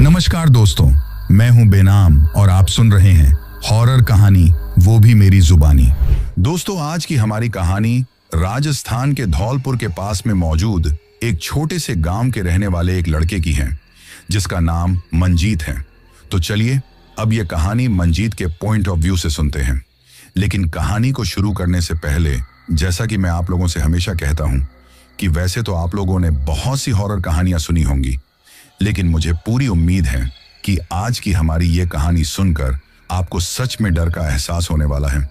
नमस्कार दोस्तों, मैं हूं बेनाम और आप सुन रहे हैं हॉरर कहानी, वो भी मेरी जुबानी। दोस्तों, आज की हमारी कहानी राजस्थान के धौलपुर के पास में मौजूद एक छोटे से गांव के रहने वाले एक लड़के की है, जिसका नाम मंजीत है। तो चलिए अब ये कहानी मंजीत के पॉइंट ऑफ व्यू से सुनते हैं। लेकिन कहानी को शुरू करने से पहले, जैसा कि मैं आप लोगों से हमेशा कहता हूं कि वैसे तो आप लोगों ने बहुत सी हॉरर कहानियां सुनी होंगी, लेकिन मुझे पूरी उम्मीद है कि आज की हमारी ये कहानी सुनकर आपको सच में डर का एहसास होने वाला है।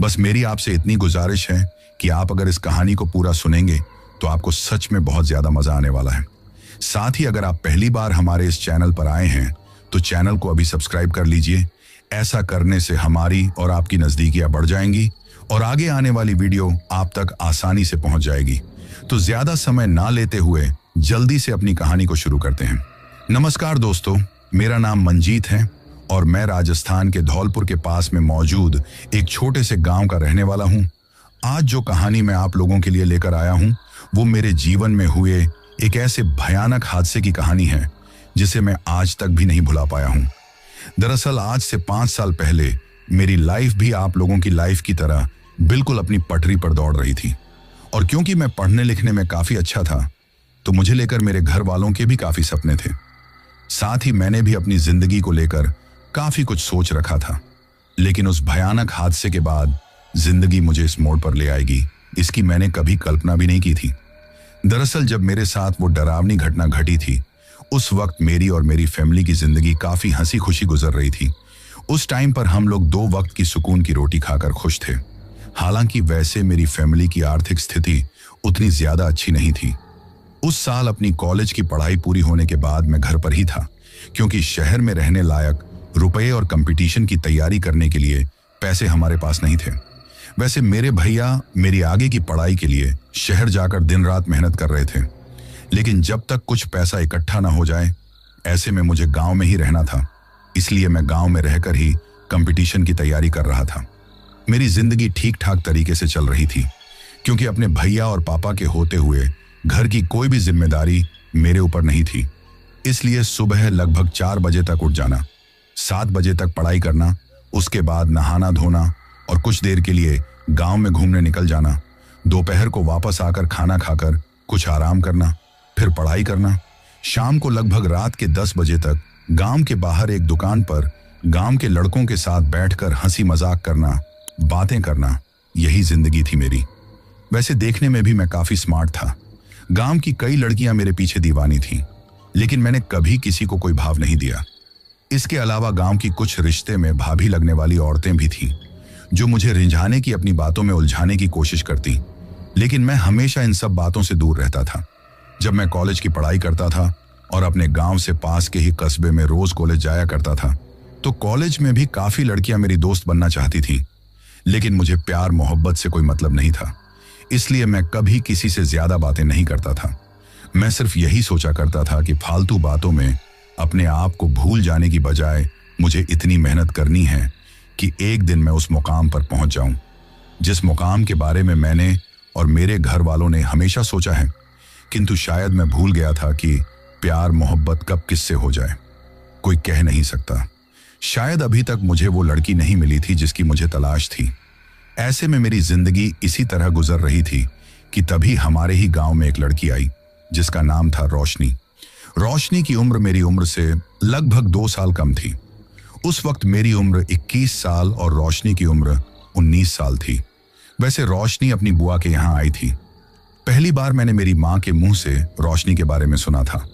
बस मेरी आपसे इतनी गुजारिश है कि आप अगर इस कहानी को पूरा सुनेंगे तो आपको सच में बहुत ज्यादा मजा आने वाला है। साथ ही अगर आप पहली बार हमारे इस चैनल पर आए हैं तो चैनल को अभी सब्सक्राइब कर लीजिए। ऐसा करने से हमारी और आपकी नजदीकियां बढ़ जाएंगी और आगे आने वाली वीडियो आप तक आसानी से पहुंच जाएगी। तो ज्यादा समय ना लेते हुए जल्दी से अपनी कहानी को शुरू करते हैं। नमस्कार दोस्तों, मेरा नाम मंजीत है और मैं राजस्थान के धौलपुर के पास में मौजूद एक छोटे से गांव का रहने वाला हूं। आज जो कहानी मैं आप लोगों के लिए लेकर आया हूं वो मेरे जीवन में हुए एक ऐसे भयानक हादसे की कहानी है जिसे मैं आज तक भी नहीं भुला पाया हूं। दरअसल आज से 5 साल पहले मेरी लाइफ भी आप लोगों की लाइफ की तरह बिल्कुल अपनी पटरी पर दौड़ रही थी। और क्योंकि मैं पढ़ने लिखने में काफी अच्छा था तो मुझे लेकर मेरे घर वालों के भी काफी सपने थे। साथ ही मैंने भी अपनी जिंदगी को लेकर काफी कुछ सोच रखा था। लेकिन उस भयानक हादसे के बाद जिंदगी मुझे इस मोड़ पर ले आएगी, इसकी मैंने कभी कल्पना भी नहीं की थी। दरअसल जब मेरे साथ वो डरावनी घटना घटी थी उस वक्त मेरी और मेरी फैमिली की जिंदगी काफी हंसी खुशी गुजर रही थी। उस टाइम पर हम लोग 2 वक्त की सुकून की रोटी खाकर खुश थे। हालांकि वैसे मेरी फैमिली की आर्थिक स्थिति उतनी ज्यादा अच्छी नहीं थी। उस साल अपनी कॉलेज की पढ़ाई पूरी होने के बाद मैं घर पर ही था, क्योंकि शहर में रहने लायक रुपए और कंपटीशन की तैयारी करने के लिए पैसे हमारे पास नहीं थे। वैसे मेरे भैया मेरी आगे की पढ़ाई के लिए शहर जाकर दिन रात मेहनत कर रहे थे, लेकिन जब तक कुछ पैसा इकट्ठा ना हो जाए ऐसे में मुझे गांव में ही रहना था। इसलिए मैं गांव में रहकर ही कंपटीशन की तैयारी कर रहा था। मेरी जिंदगी ठीक ठाक तरीके से चल रही थी, क्योंकि अपने भैया और पापा के होते हुए घर की कोई भी जिम्मेदारी मेरे ऊपर नहीं थी। इसलिए सुबह लगभग 4 बजे तक उठ जाना, 7 बजे तक पढ़ाई करना, उसके बाद नहाना धोना और कुछ देर के लिए गांव में घूमने निकल जाना। दोपहर को वापस आकर खाना खाकर कुछ आराम करना, फिर पढ़ाई करना। शाम को लगभग रात के 10 बजे तक गांव के बाहर एक दुकान पर गांव के लड़कों के साथ बैठकर हंसी मजाक करना, बातें करना, यही जिंदगी थी मेरी। वैसे देखने में भी मैं काफी स्मार्ट था। गांव की कई लड़कियां मेरे पीछे दीवानी थीं, लेकिन मैंने कभी किसी को कोई भाव नहीं दिया। इसके अलावा गांव की कुछ रिश्ते में भाभी लगने वाली औरतें भी थीं, जो मुझे रिझाने की, अपनी बातों में उलझाने की कोशिश करती, लेकिन मैं हमेशा इन सब बातों से दूर रहता था। जब मैं कॉलेज की पढ़ाई करता था और अपने गांव से पास के ही कस्बे में रोज कॉलेज जाया करता था, तो कॉलेज में भी काफी लड़कियां मेरी दोस्त बनना चाहती थी, लेकिन मुझे प्यार मोहब्बत से कोई मतलब नहीं था। इसलिए मैं कभी किसी से ज्यादा बातें नहीं करता था। मैं सिर्फ यही सोचा करता था कि फालतू बातों में अपने आप को भूल जाने की बजाय मुझे इतनी मेहनत करनी है कि एक दिन मैं उस मुकाम पर पहुंच जाऊं, जिस मुकाम के बारे में मैंने और मेरे घर वालों ने हमेशा सोचा है। किंतु शायद मैं भूल गया था कि प्यार मोहब्बत कब किससे हो जाए कोई कह नहीं सकता। शायद अभी तक मुझे वो लड़की नहीं मिली थी जिसकी मुझे तलाश थी। ऐसे में मेरी जिंदगी इसी तरह गुजर रही थी कि तभी हमारे ही गांव में एक लड़की आई जिसका नाम था रोशनी। रोशनी की उम्र मेरी उम्र से लगभग 2 साल कम थी। उस वक्त मेरी उम्र 21 साल और रोशनी की उम्र 19 साल थी। वैसे रोशनी अपनी बुआ के यहाँ आई थी। पहली बार मैंने मेरी माँ के मुंह से रोशनी के बारे में सुना था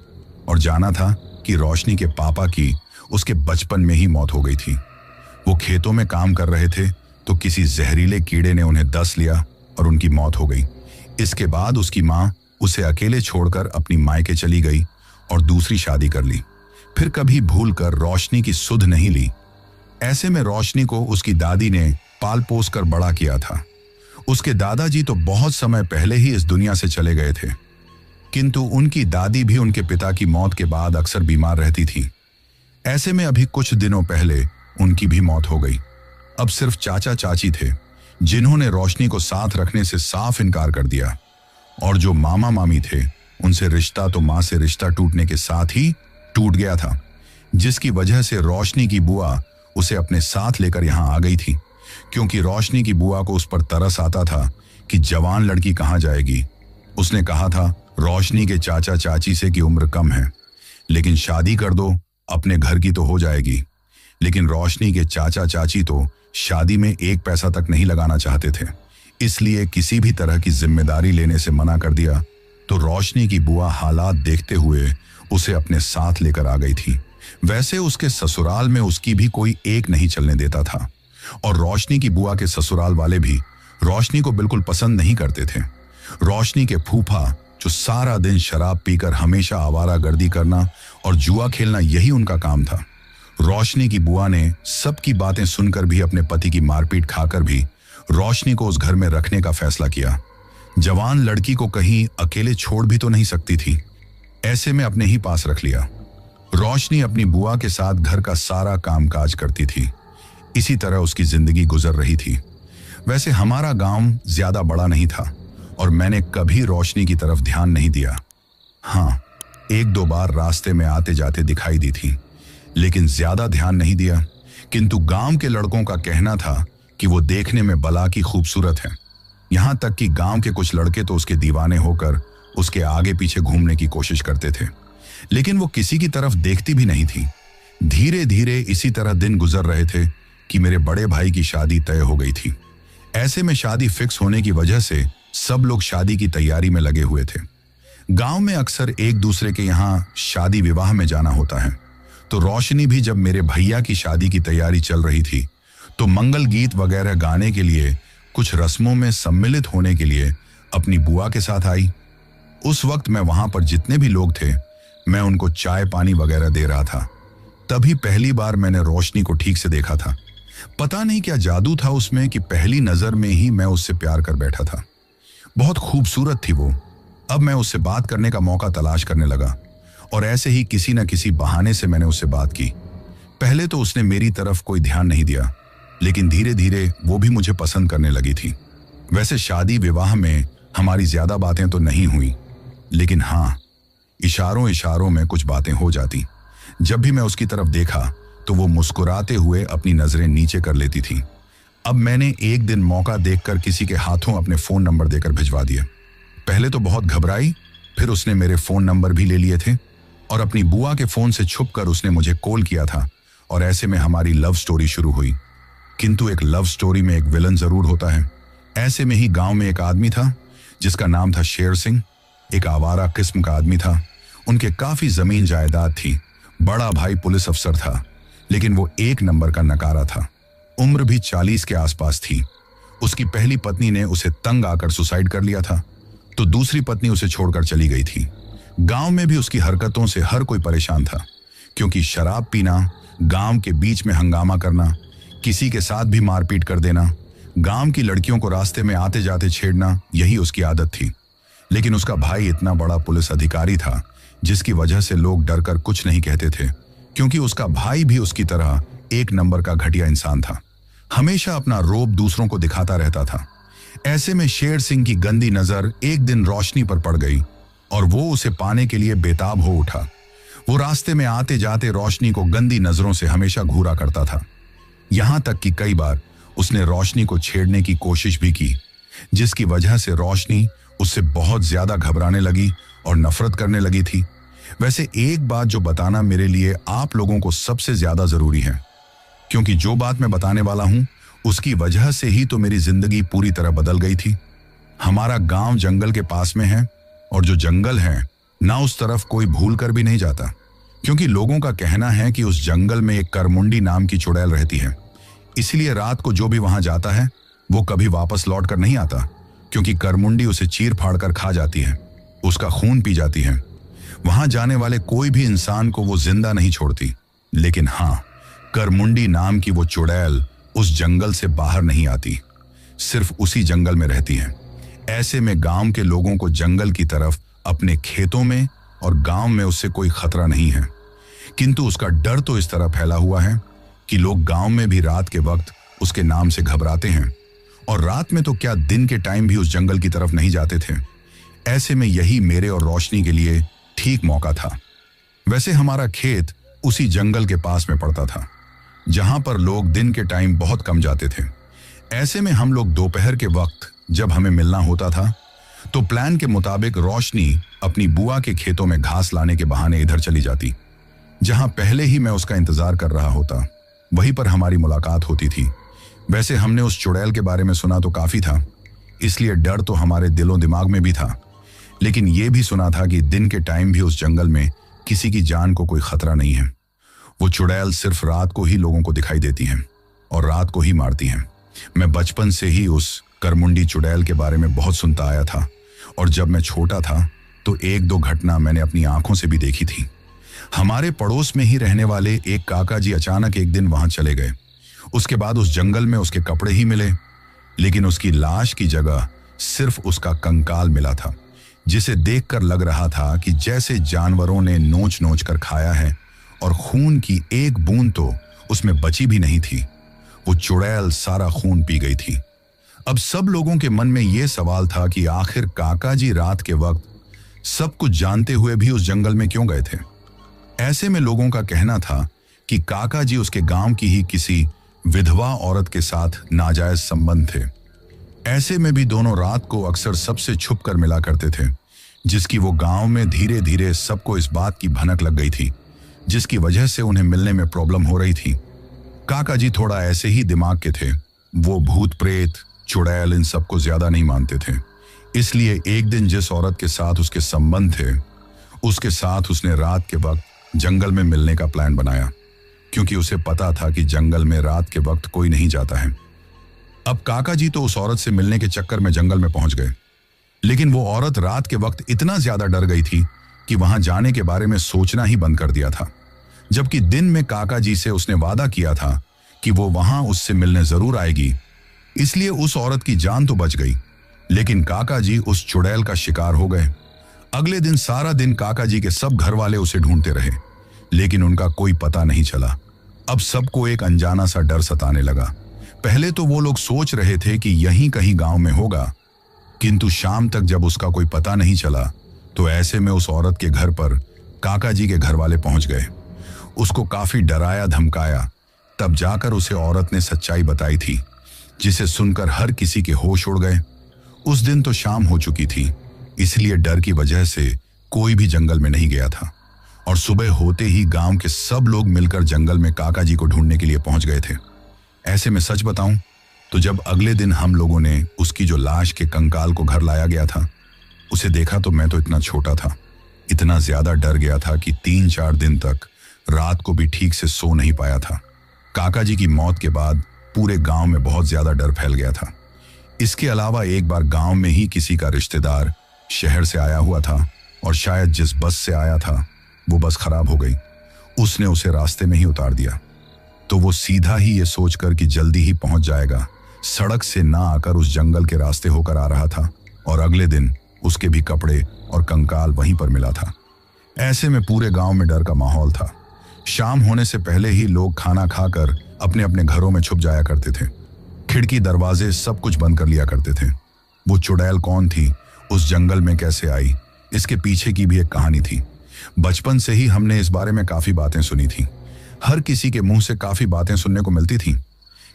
और जाना था कि रोशनी के पापा की उसके बचपन में ही मौत हो गई थी। वो खेतों में काम कर रहे थे तो किसी जहरीले कीड़े ने उन्हें डस लिया और उनकी मौत हो गई। इसके बाद उसकी माँ उसे अकेले छोड़कर अपनी मायके चली गई और दूसरी शादी कर ली। फिर कभी भूलकर रोशनी की सुध नहीं ली। ऐसे में रोशनी को उसकी दादी ने पाल पोस कर बड़ा किया था। उसके दादाजी तो बहुत समय पहले ही इस दुनिया से चले गए थे, किंतु उनकी दादी भी उनके पिता की मौत के बाद अक्सर बीमार रहती थी। ऐसे में अभी कुछ दिनों पहले उनकी भी मौत हो गई। अब सिर्फ चाचा चाची थे जिन्होंने रोशनी को साथ रखने से साफ इनकार कर दिया। और जो मामा मामी थे उनसे रिश्ता तो माँ से रिश्ता टूटने के साथ ही टूट गया था, जिसकी वजह से रोशनी की बुआ उसे अपने साथ लेकर यहाँ आ गई थी, क्योंकि रोशनी की बुआ को उस पर तरस आता था कि जवान लड़की कहाँ जाएगी। उसने कहा था रोशनी के चाचा चाची से कि उम्र कम है, लेकिन शादी कर दो, अपने घर की तो हो जाएगी। लेकिन रोशनी के चाचा चाची तो शादी में एक पैसा तक नहीं लगाना चाहते थे, इसलिए किसी भी तरह की जिम्मेदारी लेने से मना कर दिया। तो रोशनी की बुआ हालात देखते हुए उसे अपने साथ लेकर आ गई थी। वैसे उसके ससुराल में उसकी भी कोई एक नहीं चलने देता था, और रोशनी की बुआ के ससुराल वाले भी रोशनी को बिल्कुल पसंद नहीं करते थे। रोशनी के फूफा, जो सारा दिन शराब पीकर हमेशा आवारागर्दी करना और जुआ खेलना यही उनका काम था। रोशनी की बुआ ने सबकी बातें सुनकर भी अपने पति की मारपीट खाकर भी रोशनी को उस घर में रखने का फैसला किया। जवान लड़की को कहीं अकेले छोड़ भी तो नहीं सकती थी, ऐसे में अपने ही पास रख लिया। रोशनी अपनी बुआ के साथ घर का सारा कामकाज करती थी। इसी तरह उसकी जिंदगी गुजर रही थी। वैसे हमारा गांव ज्यादा बड़ा नहीं था और मैंने कभी रोशनी की तरफ ध्यान नहीं दिया। हाँ, एक दो बार रास्ते में आते जाते दिखाई दी थी, लेकिन ज्यादा ध्यान नहीं दिया। किंतु गांव के लड़कों का कहना था कि वो देखने में बला की खूबसूरत है। यहां तक कि गांव के कुछ लड़के तो उसके दीवाने होकर उसके आगे पीछे घूमने की कोशिश करते थे, लेकिन वो किसी की तरफ देखती भी नहीं थी। धीरे धीरे इसी तरह दिन गुजर रहे थे कि मेरे बड़े भाई की शादी तय हो गई थी। ऐसे में शादी फिक्स होने की वजह से सब लोग शादी की तैयारी में लगे हुए थे। गांव में अक्सर एक दूसरे के यहाँ शादी विवाह में जाना होता है, तो रोशनी भी जब मेरे भैया की शादी की तैयारी चल रही थी तो मंगल गीत वगैरह गाने के लिए, कुछ रस्मों में सम्मिलित होने के लिए अपनी बुआ के साथ आई। उस वक्त मैं वहां पर जितने भी लोग थे, मैं उनको चाय पानी वगैरह दे रहा था। तभी पहली बार मैंने रोशनी को ठीक से देखा था। पता नहीं क्या जादू था उसमें कि पहली नजर में ही मैं उससे प्यार कर बैठा था। बहुत खूबसूरत थी वो। अब मैं उससे बात करने का मौका तलाश करने लगा और ऐसे ही किसी न किसी बहाने से मैंने उससे बात की। पहले तो उसने मेरी तरफ कोई ध्यान नहीं दिया, लेकिन धीरे धीरे वो भी मुझे पसंद करने लगी थी। वैसे शादी विवाह में हमारी ज्यादा बातें तो नहीं हुई, लेकिन हाँ, इशारों इशारों में कुछ बातें हो जाती। जब भी मैं उसकी तरफ देखा तो वो मुस्कुराते हुए अपनी नजरें नीचे कर लेती थी। अब मैंने एक दिन मौका देखकर किसी के हाथों अपने फोन नंबर देकर भिजवा दिए। पहले तो बहुत घबराई, फिर उसने मेरे फोन नंबर भी ले लिए थे और अपनी बुआ के फोन से छुपकर उसने मुझे कॉल किया था, और ऐसे में हमारी लव स्टोरी शुरू हुई। किंतु एक लव स्टोरी में एक विलन जरूर होता है। ऐसे में ही गांव में एक आदमी था जिसका नाम था शेर सिंह। एक आवारा किस्म का आदमी था। उनके काफी जमीन जायदाद थी। बड़ा भाई पुलिस अफसर था, लेकिन वो एक नंबर का नकारा था। उम्र भी 40 के आसपास थी। उसकी पहली पत्नी ने उसे तंग आकर सुसाइड कर लिया था, तो दूसरी पत्नी उसे छोड़कर चली गई थी। गांव में भी उसकी हरकतों से हर कोई परेशान था, क्योंकि शराब पीना, गांव के बीच में हंगामा करना, किसी के साथ भी मारपीट कर देना, गांव की लड़कियों को रास्ते में आते जाते छेड़ना, यही उसकी आदत थी। लेकिन उसका भाई इतना बड़ा पुलिस अधिकारी था, जिसकी वजह से लोग डरकर कुछ नहीं कहते थे, क्योंकि उसका भाई भी उसकी तरह एक नंबर का घटिया इंसान था। हमेशा अपना रोब दूसरों को दिखाता रहता था। ऐसे में शेर सिंह की गंदी नजर एक दिन रोशनी पर पड़ गई और वो उसे पाने के लिए बेताब हो उठा। वो रास्ते में आते जाते रोशनी को गंदी नजरों से हमेशा घूरा करता था। यहां तक कि कई बार उसने रोशनी को छेड़ने की कोशिश भी की, जिसकी वजह से रोशनी उससे बहुत ज्यादा घबराने लगी और नफरत करने लगी थी। वैसे एक बात जो बताना मेरे लिए आप लोगों को सबसे ज्यादा जरूरी है, क्योंकि जो बात मैं बताने वाला हूं उसकी वजह से ही तो मेरी जिंदगी पूरी तरह बदल गई थी। हमारा गांव जंगल के पास में है, और जो जंगल है ना उस तरफ कोई भूल कर भी नहीं जाता, क्योंकि लोगों का कहना है कि उस जंगल में एक करमुंडी नाम की चुड़ैल रहती है। इसलिए रात को जो भी वहां जाता है वो कभी वापस लौट कर नहीं आता, क्योंकि करमुंडी उसे चीर फाड़ कर खा जाती है, उसका खून पी जाती है। वहां जाने वाले कोई भी इंसान को वो जिंदा नहीं छोड़ती। लेकिन हाँ, करमुंडी नाम की वो चुड़ैल उस जंगल से बाहर नहीं आती, सिर्फ उसी जंगल में रहती है। ऐसे में गांव के लोगों को जंगल की तरफ अपने खेतों में और गांव में उससे कोई खतरा नहीं है, किंतु उसका डर तो इस तरह फैला हुआ है कि लोग गांव में भी रात के वक्त उसके नाम से घबराते हैं, और रात में तो क्या दिन के टाइम भी उस जंगल की तरफ नहीं जाते थे। ऐसे में यही मेरे और रोशनी के लिए ठीक मौका था। वैसे हमारा खेत उसी जंगल के पास में पड़ता था, जहां पर लोग दिन के टाइम बहुत कम जाते थे। ऐसे में हम लोग दोपहर के वक्त जब हमें मिलना होता था तो प्लान के मुताबिक रोशनी अपनी बुआ के खेतों में घास लाने के बहाने इधर चली जाती। जहां पहले ही मैं उसका इंतजार कर रहा होता, वहीं पर हमारी मुलाकात होती थी। वैसे हमने उस चुड़ैल के बारे में सुना तो काफी था, इसलिए डर तो हमारे दिलों दिमाग में भी था, लेकिन यह भी सुना था कि दिन के टाइम भी उस जंगल में किसी की जान को कोई खतरा नहीं है। वो चुड़ैल सिर्फ रात को ही लोगों को दिखाई देती हैं और रात को ही मारती हैं। मैं बचपन से ही उस करमुंडी चुड़ैल के बारे में बहुत सुनता आया था, और जब मैं छोटा था तो एक दो घटना मैंने अपनी आंखों से भी देखी थी। हमारे पड़ोस में ही रहने वाले एक काका जी अचानक एक दिन वहां चले गए। उसके बाद उस जंगल में उसके कपड़े ही मिले, लेकिन उसकी लाश की जगह सिर्फ उसका कंकाल मिला था, जिसे देखकर लग रहा था कि जैसे जानवरों ने नोच नोच कर खाया है, और खून की एक बूंद तो उसमें बची भी नहीं थी। वो चुड़ैल सारा खून पी गई थी। अब सब लोगों के मन में यह सवाल था कि आखिर काका जी रात के वक्त सब कुछ जानते हुए भी उस जंगल में क्यों गए थे। ऐसे में लोगों का कहना था कि काका जी उसके गांव की ही किसी विधवा औरत के साथ नाजायज संबंध थे। ऐसे में भी दोनों रात को अक्सर सबसे छुप कर मिला करते थे, जिसकी वो गांव में धीरे धीरे सबको इस बात की भनक लग गई थी, जिसकी वजह से उन्हें मिलने में प्रॉब्लम हो रही थी। काका जी थोड़ा ऐसे ही दिमाग के थे। वो भूत प्रेत चुड़ैल इन सबको ज्यादा नहीं मानते थे। इसलिए एक दिन जिस औरत के साथ उसके संबंध थे, उसके साथ उसने रात के वक्त जंगल में मिलने का प्लान बनाया, क्योंकि उसे पता था कि जंगल में रात के वक्त कोई नहीं जाता है। अब काका जी तो उस औरत से मिलने के चक्कर में जंगल में पहुंच गए, लेकिन वो औरत रात के वक्त इतना ज्यादा डर गई थी कि वहां जाने के बारे में सोचना ही बंद कर दिया था। जबकि दिन में काका जी से उसने वादा किया था कि वो वहां उससे मिलने जरूर आएगी, इसलिए उस औरत की जान तो बच गई, लेकिन काका जी उस चुड़ैल का शिकार हो गए। अगले दिन सारा दिन काका जी के सब घर वाले उसे ढूंढते रहे, लेकिन उनका कोई पता नहीं चला। अब सबको एक अनजाना सा डर सताने लगा। पहले तो वो लोग सोच रहे थे कि यहीं कहीं गांव में होगा, किंतु शाम तक जब उसका कोई पता नहीं चला तो ऐसे में उस औरत के घर पर काका जी के घर वाले पहुंच गए। उसको काफी डराया धमकाया, तब जाकर उसे औरत ने सच्चाई बताई थी, जिसे सुनकर हर किसी के होश उड़ गए। उस दिन तो शाम हो चुकी थी, इसलिए डर की वजह से कोई भी जंगल में नहीं गया था, और सुबह होते ही गांव के सब लोग मिलकर जंगल में काका जी को ढूंढने के लिए पहुंच गए थे। ऐसे में सच बताऊं तो जब अगले दिन हम लोगों ने उसकी जो लाश के कंकाल को घर लाया गया था, उसे देखा तो मैं तो इतना छोटा था, इतना ज्यादा डर गया था कि 3-4 दिन तक रात को भी ठीक से सो नहीं पाया था। काका जी की मौत के बाद पूरे गांव में बहुत ज्यादा डर फैल गया था। इसके अलावा एक बार गांव में ही किसी का रिश्तेदार शहर से आया हुआ था, और शायद जिस बस से आया था वो बस खराब हो गई। उसने उसे रास्ते में ही उतार दिया, तो वो सीधा ही ये सोचकर कि जल्दी ही पहुंच जाएगा, सड़क से ना आकर उस जंगल के रास्ते होकर आ रहा था, और अगले दिन उसके भी कपड़े और कंकाल वहीं पर मिला था। ऐसे में पूरे गांव में डर का माहौल था। शाम होने से पहले ही लोग खाना खाकर अपने अपने घरों में छुप जाया करते थे। खिड़की दरवाजे सब कुछ बंद कर लिया करते थे। वो चुड़ैल कौन थी, उस जंगल में कैसे आई, इसके पीछे की भी एक कहानी थी। बचपन से ही हमने इस बारे में काफी बातें सुनी थी। हर किसी के मुंह से काफी बातें सुनने को मिलती थी।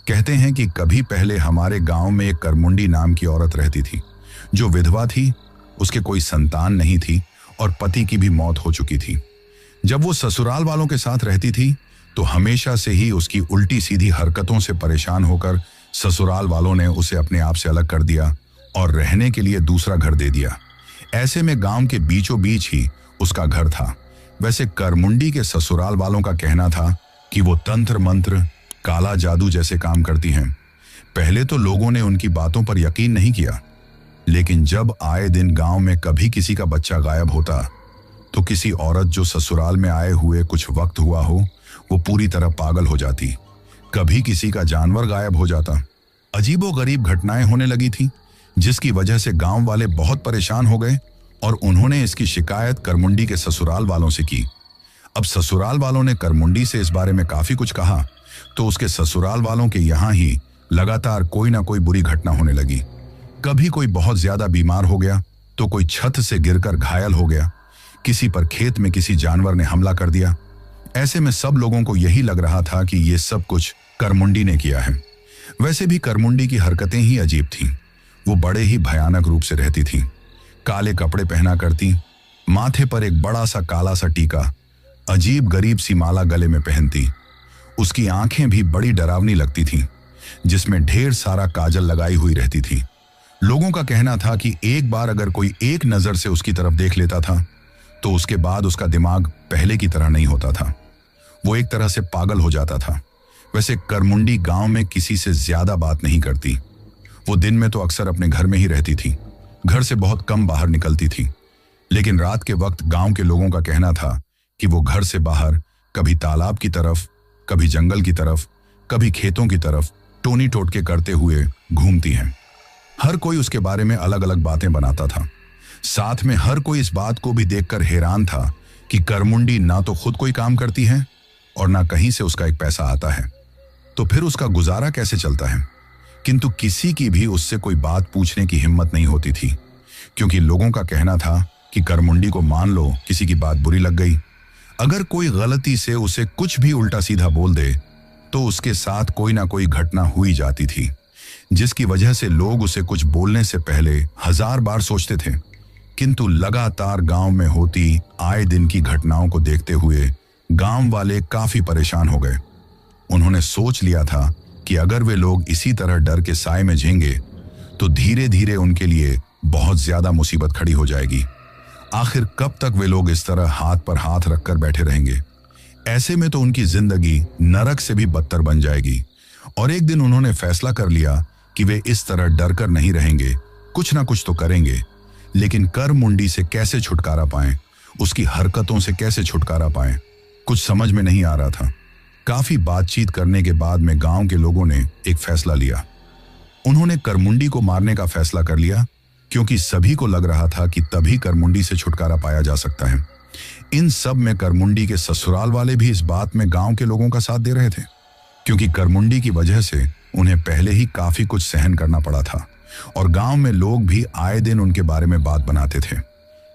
कहते हैं कि कभी पहले हमारे गांव में एक करमुंडी नाम की औरत रहती थी, जो विधवा थी, उसके कोई संतान नहीं थी और पति की भी मौत हो चुकी थी। जब वो ससुराल वालों के साथ रहती थी तो हमेशा से ही उसकी उल्टी सीधी हरकतों से परेशान होकर ससुराल वालों ने उसे अपने आप से अलग कर दिया और रहने के लिए दूसरा घर दे दिया। ऐसे में गांव के बीचों बीच ही उसका घर था। वैसे करमुंडी के ससुराल वालों का कहना था कि वो तंत्र मंत्र, काला जादू जैसे काम करती हैं। पहले तो लोगों ने उनकी बातों पर यकीन नहीं किया, लेकिन जब आए दिन गांव में कभी किसी का बच्चा गायब होता तो किसी औरत जो ससुराल में आए हुए कुछ वक्त हुआ हो, वो पूरी तरह पागल हो जाती। कभी किसी का जानवर गायब हो जाता। अजीबोगरीब घटनाएं होने लगी थी, जिसकी वजह से गांव वाले बहुत परेशान हो गए और उन्होंने इसकी शिकायत करमुंडी के ससुराल वालों से की। अब ससुराल वालों ने करमुंडी से इस बारे में काफी कुछ कहा, तो उसके ससुराल वालों के यहाँ ही लगातार कोई ना कोई बुरी घटना होने लगी। कभी कोई बहुत ज्यादा बीमार हो गया तो कोई छत से गिरकर घायल हो गया, किसी पर खेत में किसी जानवर ने हमला कर दिया। ऐसे में सब लोगों को यही लग रहा था कि ये सब कुछ करमुंडी ने किया है। वैसे भी करमुंडी की हरकतें ही अजीब थीं। वो बड़े ही भयानक रूप से रहती थीं। काले कपड़े पहना करती, माथे पर एक बड़ा सा काला सा टीका, अजीब गरीब सी माला गले में पहनती। उसकी आंखें भी बड़ी डरावनी लगती थीं, जिसमें ढेर सारा काजल लगाई हुई रहती थी। लोगों का कहना था कि एक बार अगर कोई एक नजर से उसकी तरफ देख लेता था तो उसके बाद उसका दिमाग पहले की तरह नहीं होता था। वो एक तरह से पागल हो जाता था। वैसे करमुंडी गांव में किसी से ज्यादा बात नहीं करती। वो दिन में तो अक्सर अपने घर में ही रहती थी, घर से बहुत कम बाहर निकलती थी। लेकिन रात के वक्त गांव के लोगों का कहना था कि वो घर से बाहर कभी तालाब की तरफ, कभी जंगल की तरफ, कभी खेतों की तरफ टोनी टोटके करते हुए घूमती हैं। हर कोई उसके बारे में अलग अलग बातें बनाता था। साथ में हर कोई इस बात को भी देखकर हैरान था कि करमुंडी ना तो खुद कोई काम करती है और ना कहीं से उसका एक पैसा आता है, तो फिर उसका गुजारा कैसे चलता है। किंतु किसी की भी उससे कोई बात पूछने की हिम्मत नहीं होती थी, क्योंकि लोगों का कहना था कि करमुंडी को मान लो किसी की बात बुरी लग गई, अगर कोई गलती से उसे कुछ भी उल्टा सीधा बोल दे तो उसके साथ कोई ना कोई घटना हुई जाती थी, जिसकी वजह से लोग उसे कुछ बोलने से पहले 1000 बार सोचते थे। किंतु लगातार गांव में होती आए दिन की घटनाओं को देखते हुए गांव वाले काफी परेशान हो गए। उन्होंने सोच लिया था कि अगर वे लोग इसी तरह डर के साए में झेंगे तो धीरे धीरे उनके लिए बहुत ज्यादा मुसीबत खड़ी हो जाएगी। आखिर कब तक वे लोग इस तरह हाथ पर हाथ रखकर बैठे रहेंगे। ऐसे में तो उनकी जिंदगी नरक से भी बदतर बन जाएगी। और एक दिन उन्होंने फैसला कर लिया कि वे इस तरह डर कर नहीं रहेंगे, कुछ ना कुछ तो करेंगे। लेकिन करमुंडी से कैसे छुटकारा पाएं, उसकी हरकतों से कैसे छुटकारा पाएं, कुछ समझ में नहीं आ रहा था। काफी बातचीत करने के बाद में गांव के लोगों ने एक फैसला लिया। उन्होंने करमुंडी को मारने का फैसला कर लिया, क्योंकि सभी को लग रहा था कि तभी करमुंडी से छुटकारा पाया जा सकता है। इन सब में करमुंडी के ससुराल वाले भी इस बात में गांव के लोगों का साथ दे रहे थे, क्योंकि करमुंडी की वजह से उन्हें पहले ही काफी कुछ सहन करना पड़ा था और गांव में लोग भी आए दिन उनके बारे में बात बनाते थे।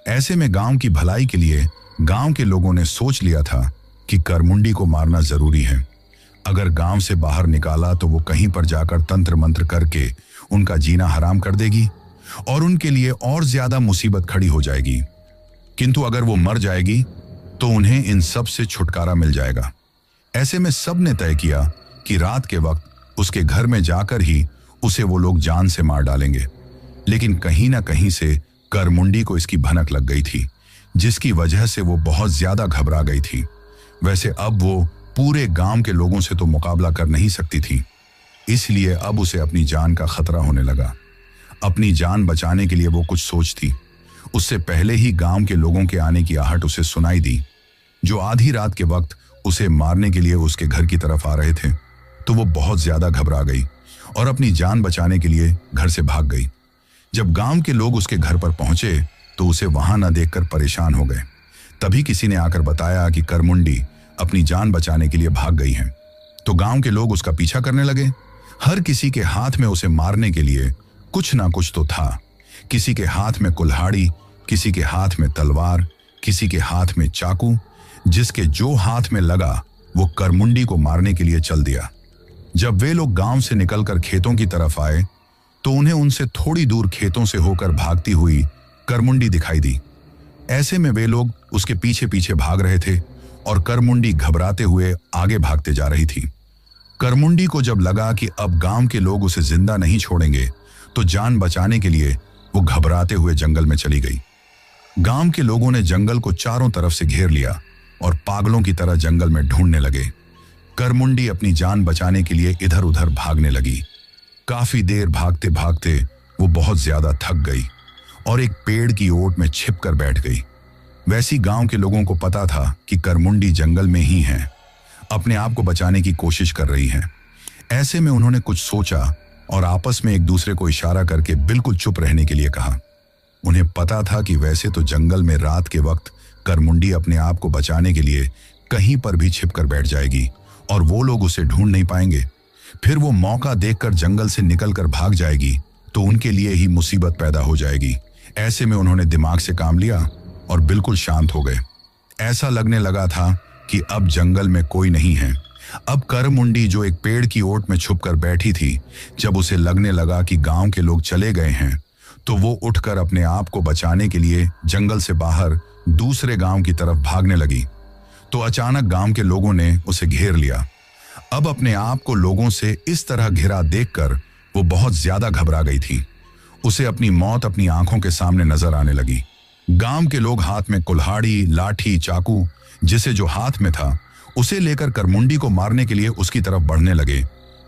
ऐसे में गांव की भलाई के लिए गांव के लोगों ने सोच लिया था कि करमुंडी को मारना जरूरी है। अगर गांव से बाहर निकाला तो वो कहीं पर जाकर तंत्र मंत्र करके उनका जीना हराम कर देगी और उनके लिए और ज्यादा मुसीबत खड़ी हो जाएगी। किंतु अगर वो मर जाएगी तो उन्हें इन सब से छुटकारा मिल जाएगा। ऐसे में सब ने तय किया कि रात के वक्त उसके घर में जाकर ही उसे वो लोग जान से मार डालेंगे। लेकिन कहीं ना कहीं से करमुंडी को इसकी भनक लग गई थी, जिसकी वजह से वो बहुत ज्यादा घबरा गई थी। वैसे अब वो पूरे गांव के लोगों से तो मुकाबला कर नहीं सकती थी, इसलिए अब उसे अपनी जान का खतरा होने लगा। अपनी जान बचाने के लिए वो कुछ सोचती। उससे पहले ही गांव के लोगों के आने की आहट उसे सुनाई दी, जो आधी रात के वक्त उसे मारने के लिए उसके घर की तरफ आ रहे थे। तो वो बहुत ज्यादा घबरा गई और अपनी जान बचाने के लिए घर से भाग गई। जब गांव के लोग उसके घर पर पहुंचे तो उसे वहां न देखकर परेशान हो गए। तभी किसी ने आकर बताया कि करमुंडी अपनी जान बचाने के लिए भाग गई है। तो गांव के लोग उसका पीछा करने लगे। हर किसी के हाथ में उसे मारने के लिए कुछ ना कुछ तो था। किसी के हाथ में कुल्हाड़ी, किसी के हाथ में तलवार, किसी के हाथ में चाकू। जिसके जो हाथ में लगा वो करमुंडी को मारने के लिए चल दिया। जब वे लोग गांव से निकलकर खेतों की तरफ आए तो उन्हें उनसे थोड़ी दूर खेतों से होकर भागती हुई करमुंडी दिखाई दी। ऐसे में वे लोग उसके पीछे पीछे भाग रहे थे और करमुंडी घबराते हुए आगे भागते जा रही थी। करमुंडी को जब लगा कि अब गांव के लोग उसे जिंदा नहीं छोड़ेंगे तो जान बचाने के लिए वो घबराते हुए जंगल में चली गई। गांव के लोगों ने जंगल को चारों तरफ से घेर लिया और पागलों की तरह जंगल में ढूंढने लगे। करमुंडी अपनी जान बचाने के लिए इधर उधर भागने लगी। काफी देर भागते भागते वो बहुत ज्यादा थक गई और एक पेड़ की ओट में छिप कर बैठ गई। वैसी गांव के लोगों को पता था कि करमुंडी जंगल में ही है, अपने आप को बचाने की कोशिश कर रही है। ऐसे में उन्होंने कुछ सोचा और आपस में एक दूसरे को इशारा करके बिल्कुल चुप रहने के लिए कहा। उन्हें पता था कि वैसे तो जंगल में रात के वक्त करमुंडी अपने आप को बचाने के लिए कहीं पर भी छिपकर बैठ जाएगी और वो लोग उसे ढूंढ नहीं पाएंगे। फिर वो मौका देखकर जंगल से निकलकर भाग जाएगी तो उनके लिए ही मुसीबत पैदा हो जाएगी। ऐसे में उन्होंने दिमाग से काम लिया और बिल्कुल शांत हो गए। ऐसा लगने लगा था कि अब जंगल में कोई नहीं है। अब करमुंडी जो एक पेड़ की ओट में छुपकर बैठी थी, जब उसे लगने लगा कि गांव के लोग चले गए हैं, तो वो उठकर अपने आप को बचाने के लिए जंगल से बाहर दूसरे गांव की तरफ भागने लगी। तो अचानक गांव के लोगों ने उसे घेर लिया। अब अपने आप को लोगों से इस तरह घिरा देखकर वो बहुत ज्यादा घबरा गई थी। उसे अपनी मौत अपनी आंखों के सामने नजर आने लगी। गांव के लोग हाथ में कुल्हाड़ी, लाठी, चाकू, जिसे जो हाथ में था उसे लेकर करमुंडी को मारने के लिए उसकी तरफ बढ़ने लगे।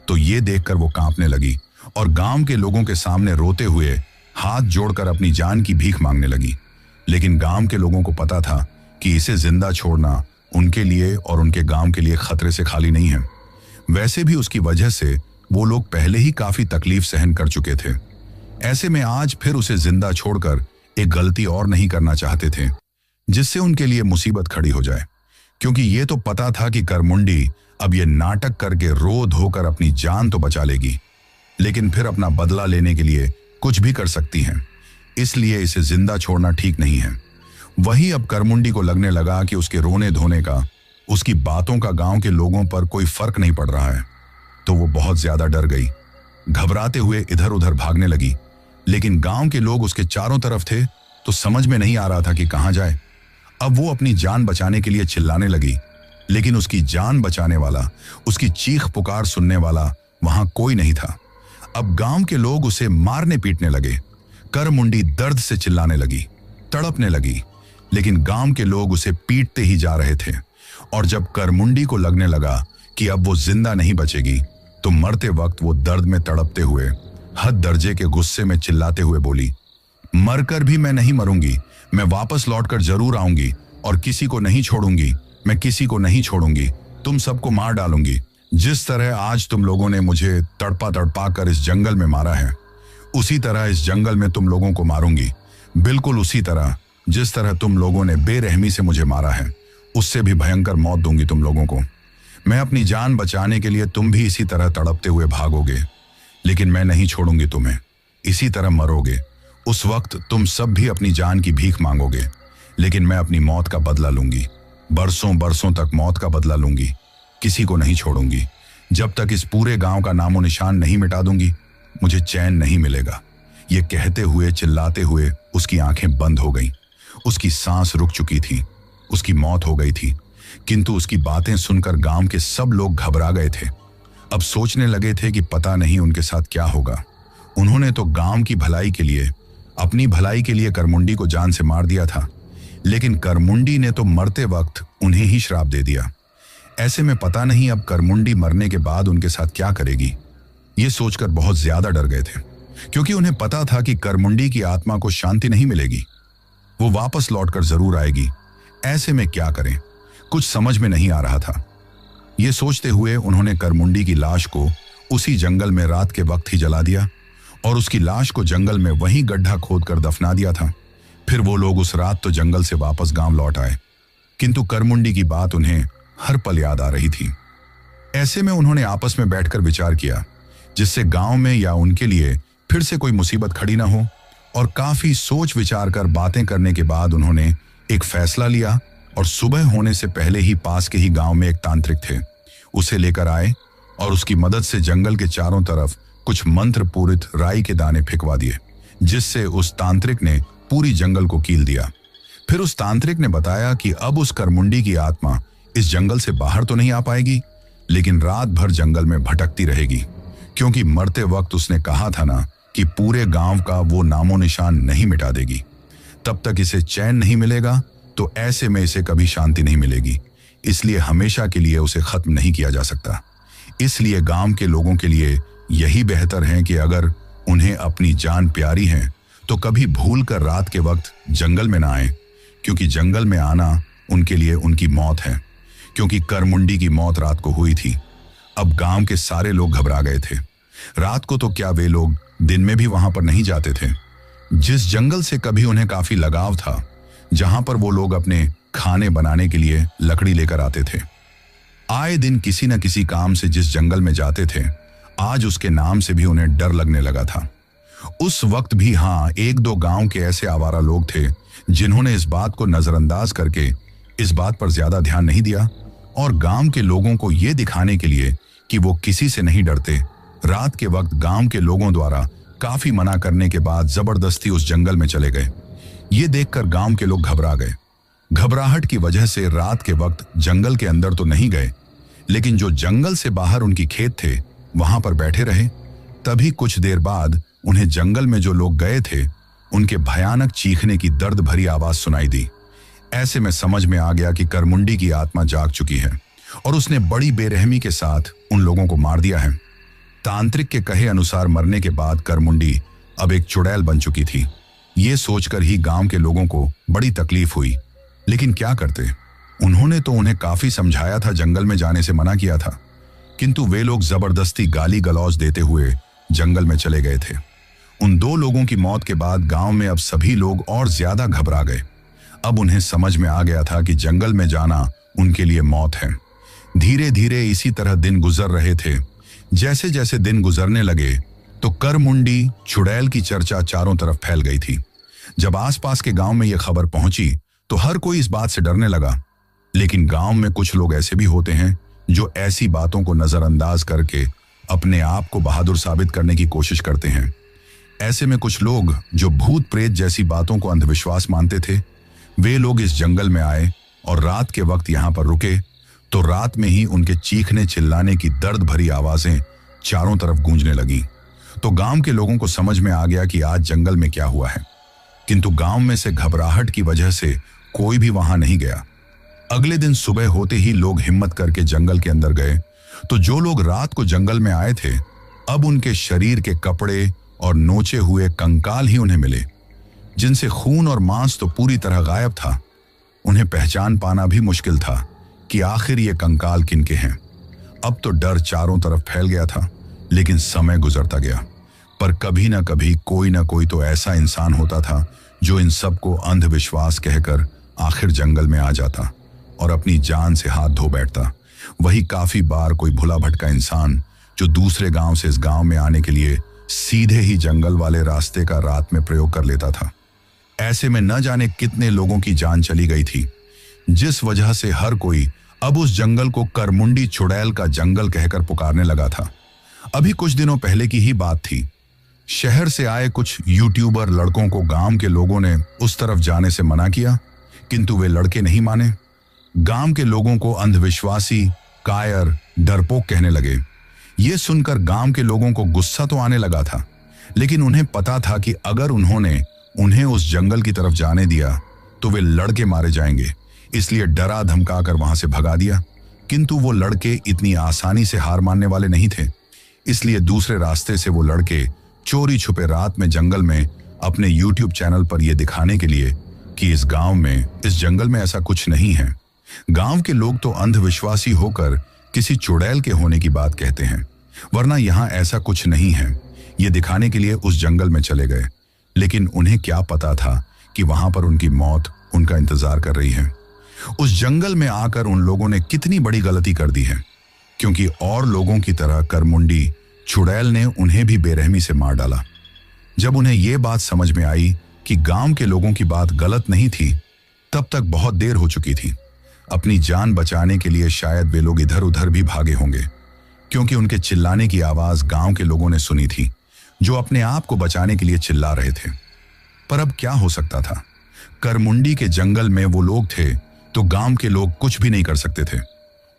तो ये देखकर वो कांपने लगी और गांव के लोगों के सामने रोते हुए हाथ जोड़कर अपनी जान की भीख मांगने लगी। लेकिन गांव के लोगों को पता था कि इसे जिंदा छोड़ना उनके लिए और उनके गांव के लिए खतरे से खाली नहीं है। वैसे भी उसकी वजह से वो लोग पहले ही काफी तकलीफ सहन कर चुके थे। ऐसे में आज फिर उसे जिंदा छोड़कर एक गलती और नहीं करना चाहते थे, जिससे उनके लिए मुसीबत खड़ी हो जाए। क्योंकि ये तो पता था कि करमुंडी अब ये नाटक करके रो धोकर अपनी जान तो बचा लेगी, लेकिन फिर अपना बदला लेने के लिए कुछ भी कर सकती है। इसलिए इसे जिंदा छोड़ना ठीक नहीं है। वही अब करमुंडी को लगने लगा कि उसके रोने धोने का, उसकी बातों का गांव के लोगों पर कोई फर्क नहीं पड़ रहा है। तो वो बहुत ज्यादा डर गई, घबराते हुए इधर उधर भागने लगी। लेकिन गांव के लोग उसके चारों तरफ थे, तो समझ में नहीं आ रहा था कि कहां जाए। अब वो अपनी जान बचाने के लिए चिल्लाने लगी, लेकिन उसकी जान बचाने वाला, उसकी चीख पुकार सुनने वाला वहां कोई नहीं था। अब गांव के लोग उसे मारने पीटने लगे। करमुंडी दर्द से चिल्लाने लगी, तड़पने लगी, लेकिन गांव के लोग उसे पीटते ही जा रहे थे। और जब करमुंडी को लगने लगा कि अब वो जिंदा नहीं बचेगी, तो मरते वक्त वो दर्द में तड़पते हुए हद दर्जे के गुस्से में चिल्लाते हुए बोली, मरकर भी मैं नहीं मरूंगी, मैं वापस लौटकर जरूर आऊंगी और किसी को नहीं छोड़ूंगी, मैं किसी को नहीं छोड़ूंगी, तुम सबको मार डालूंगी। जिस तरह आज तुम लोगों ने मुझे तड़पा तड़पा कर इस जंगल में मारा है, उसी तरह इस जंगल में तुम लोगों को मारूंगी। बिल्कुल उसी तरह जिस तरह तुम लोगों ने बेरहमी से मुझे मारा है, उससे भी भयंकर मौत दूंगी तुम लोगों को। मैं अपनी जान बचाने के लिए तुम भी इसी तरह तड़पते हुए भागोगे, लेकिन मैं नहीं छोड़ूंगी तुम्हें, इसी तरह मरोगे। उस वक्त तुम सब भी अपनी जान की भीख मांगोगे, लेकिन मैं अपनी मौत का बदला लूंगी। बरसों बरसों तक मौत का बदला लूंगी, किसी को नहीं छोड़ूंगी। जब तक इस पूरे गांव का नामो निशान नहीं मिटा दूंगी, मुझे चैन नहीं मिलेगा। ये कहते हुए, चिल्लाते हुए उसकी आंखें बंद हो गईं। उसकी सांस रुक चुकी थी, उसकी मौत हो गई थी। किंतु उसकी बातें सुनकर गांव के सब लोग घबरा गए थे। अब सोचने लगे थे कि पता नहीं उनके साथ क्या होगा। उन्होंने तो गांव की भलाई के लिए, अपनी भलाई के लिए करमुंडी को जान से मार दिया था, लेकिन करमुंडी ने तो मरते वक्त उन्हें ही श्राप दे दिया। ऐसे में पता नहीं अब करमुंडी मरने के बाद उनके साथ क्या करेगी। ये सोचकर बहुत ज्यादा डर गए थे, क्योंकि उन्हें पता था कि करमुंडी की आत्मा को शांति नहीं मिलेगी, वो वापस लौटकर जरूर आएगी। ऐसे में क्या करें, कुछ समझ में नहीं आ रहा था। ये सोचते हुए उन्होंने करमुंडी की लाश को उसी जंगल में रात के वक्त ही जला दिया और उसकी लाश को जंगल में वहीं गड्ढा खोदकर दफना दिया था। फिर वो लोग उस रात तो जंगल से वापस गांव लौट आए, किंतु करमुंडी की बात उन्हें हर पल याद आ रही थी। ऐसे में उन्होंने आपस में बैठकर विचार किया, जिससे गांव में या उनके लिए फिर से कोई मुसीबत खड़ी ना हो। और काफी सोच विचार कर बातें करने के बाद उन्होंने एक फैसला लिया और सुबह होने से पहले ही पास के ही गांव में एक तांत्रिक थे, उसे लेकर आए और उसकी मदद से जंगल के चारों तरफ कुछ मंत्र पूरित राई के दाने फेंकवा दिए, जिससे उस तांत्रिक ने पूरी जंगल को कील दिया। फिर उस तांत्रिक ने बताया कि अब उस करमुंडी की आत्मा इस जंगल से बाहर तो नहीं आ पाएगी, लेकिन रात भर जंगल में भटकती रहेगी, क्योंकि मरते वक्त उसने कहा था ना कि पूरे गांव का वो नामो निशान नहीं मिटा देगी। तब तक इसे चैन नहीं मिलेगा, तो ऐसे में इसे कभी शांति नहीं मिलेगी। इसलिए हमेशा के लिए उसे खत्म नहीं किया जा सकता। इसलिए गांव के लोगों के लिए यही बेहतर है कि अगर उन्हें अपनी जान प्यारी है तो कभी भूल कर रात के वक्त जंगल में ना आए, क्योंकि जंगल में आना उनके लिए उनकी मौत है। क्योंकि करमुंडी की मौत रात को हुई थी। अब गांव के सारे लोग घबरा गए थे। रात को तो क्या वे लोग दिन में भी वहां पर नहीं जाते थे। जिस जंगल से कभी उन्हें काफी लगाव था, जहां पर वो लोग अपने खाने बनाने के लिए लकड़ी लेकर आते थे, आए दिन किसी न किसी काम से जिस जंगल में जाते थे, आज उसके नाम से भी उन्हें डर लगने लगा था। उस वक्त भी हाँ, एक दो गांव के ऐसे आवारा लोग थे जिन्होंने इस बात को नजरअंदाज करके इस बात पर ज्यादा ध्यान नहीं दिया और गांव के लोगों को यह दिखाने के लिए कि वो किसी से नहीं डरते, रात के वक्त गांव के लोगों द्वारा काफी मना करने के बाद जबरदस्ती उस जंगल में चले गए। ये देखकर गांव के लोग घबरा गए। घबराहट की वजह से रात के वक्त जंगल के अंदर तो नहीं गए, लेकिन जो जंगल से बाहर उनकी खेत थे वहां पर बैठे रहे। तभी कुछ देर बाद उन्हें जंगल में जो लोग गए थे उनके भयानक चीखने की दर्द भरी आवाज सुनाई दी। ऐसे में समझ में आ गया कि करमुंडी की आत्मा जाग चुकी है और उसने बड़ी बेरहमी के साथ उन लोगों को मार दिया है। तांत्रिक के कहे अनुसार मरने के बाद करमुंडी अब एक चुड़ैल बन चुकी थी। ये सोचकर ही गांव के लोगों को बड़ी तकलीफ हुई, लेकिन क्या करते। उन्होंने तो उन्हें काफी समझाया था, जंगल में जाने से मना किया था, किंतु वे लोग जबरदस्ती गाली गलौज देते हुए जंगल में चले गए थे। उन दो लोगों की मौत के बाद गांव में अब सभी लोग और ज्यादा घबरा गए। अब उन्हें समझ में आ गया था कि जंगल में जाना उनके लिए मौत है। धीरे धीरे इसी तरह दिन गुजर रहे थे। जैसे जैसे दिन गुजरने लगे तो करमुंडी चुड़ैल की चर्चा चारों तरफ फैल गई थी। जब आसपास के गांव में यह खबर पहुंची तो हर कोई इस बात से डरने लगा। लेकिन गांव में कुछ लोग ऐसे भी होते हैं जो ऐसी बातों को नजरअंदाज करके अपने आप को बहादुर साबित करने की कोशिश करते हैं। ऐसे में कुछ लोग जो भूत प्रेत जैसी बातों को अंधविश्वास मानते थे, वे लोग इस जंगल में आए और रात के वक्त यहां पर रुके तो रात में ही उनके चीखने चिल्लाने की दर्द भरी आवाजें चारों तरफ गूंजने लगी। तो गांव के लोगों को समझ में आ गया कि आज जंगल में क्या हुआ है, किंतु गांव में से घबराहट की वजह से कोई भी वहां नहीं गया। अगले दिन सुबह होते ही लोग हिम्मत करके जंगल के अंदर गए तो जो लोग रात को जंगल में आए थे अब उनके शरीर के कपड़े और नोचे हुए कंकाल ही उन्हें मिले, जिनसे खून और मांस तो पूरी तरह गायब था। उन्हें पहचान पाना भी मुश्किल था कि आखिर ये कंकाल किनके हैं। अब तो डर चारों तरफ फैल गया था, लेकिन समय गुजरता गया। पर कभी ना कभी कोई ना कोई तो ऐसा इंसान होता था जो इन सबको अंधविश्वास कहकर आखिर जंगल में आ जाता और अपनी जान से हाथ धो बैठता। वही काफी बार कोई भुला भटका इंसान जो दूसरे गांव से इस गांव में आने के लिए सीधे ही जंगल वाले रास्ते का रात में प्रयोग कर लेता था। ऐसे में न जाने कितने लोगों की जान चली गई थी, जिस वजह से हर कोई अब उस जंगल को करमुंडी चुड़ैल का जंगल कहकर पुकारने लगा था। अभी कुछ दिनों पहले की ही बात थी। शहर से आए कुछ यूट्यूबर लड़कों को गांव के लोगों ने उस तरफ जाने से मना किया, किंतु वे लड़के नहीं माने। गांव के लोगों को अंधविश्वासी, कायर, डरपोक कहने लगे। ये सुनकर गांव के लोगों को गुस्सा तो आने लगा था, लेकिन उन्हें पता था कि अगर उन्होंने उन्हें उस जंगल की तरफ जाने दिया तो वे लड़के मारे जाएंगे, इसलिए डरा धमका कर वहां से भगा दिया। किंतु वो लड़के इतनी आसानी से हार मानने वाले नहीं थे, इसलिए दूसरे रास्ते से वो लड़के चोरी छुपे रात में जंगल में अपने YouTube चैनल पर यह दिखाने के लिए कि इस गांव में, इस जंगल में ऐसा कुछ नहीं है। गांव के लोग तो अंधविश्वासी होकर किसी चुड़ैल के होने की बात कहते हैं, वरना यहां ऐसा कुछ नहीं है, ये दिखाने के लिए उस जंगल में चले गए। लेकिन उन्हें क्या पता था कि वहां पर उनकी मौत उनका इंतजार कर रही है। उस जंगल में आकर उन लोगों ने कितनी बड़ी गलती कर दी है, क्योंकि और लोगों की तरह करमुंडी चुड़ैल ने उन्हें भी बेरहमी से मार डाला। जब उन्हें यह बात समझ में आई कि गांव के लोगों की बात गलत नहीं थी, तब तक बहुत देर हो चुकी थी। अपनी जान बचाने के लिए शायद वे लोग इधर उधर भी भागे होंगे, क्योंकि उनके चिल्लाने की आवाज गांव के लोगों ने सुनी थी, जो अपने आप को बचाने के लिए चिल्ला रहे थे। पर अब क्या हो सकता था? करमुंडी के जंगल में वो लोग थे तो गांव के लोग कुछ भी नहीं कर सकते थे,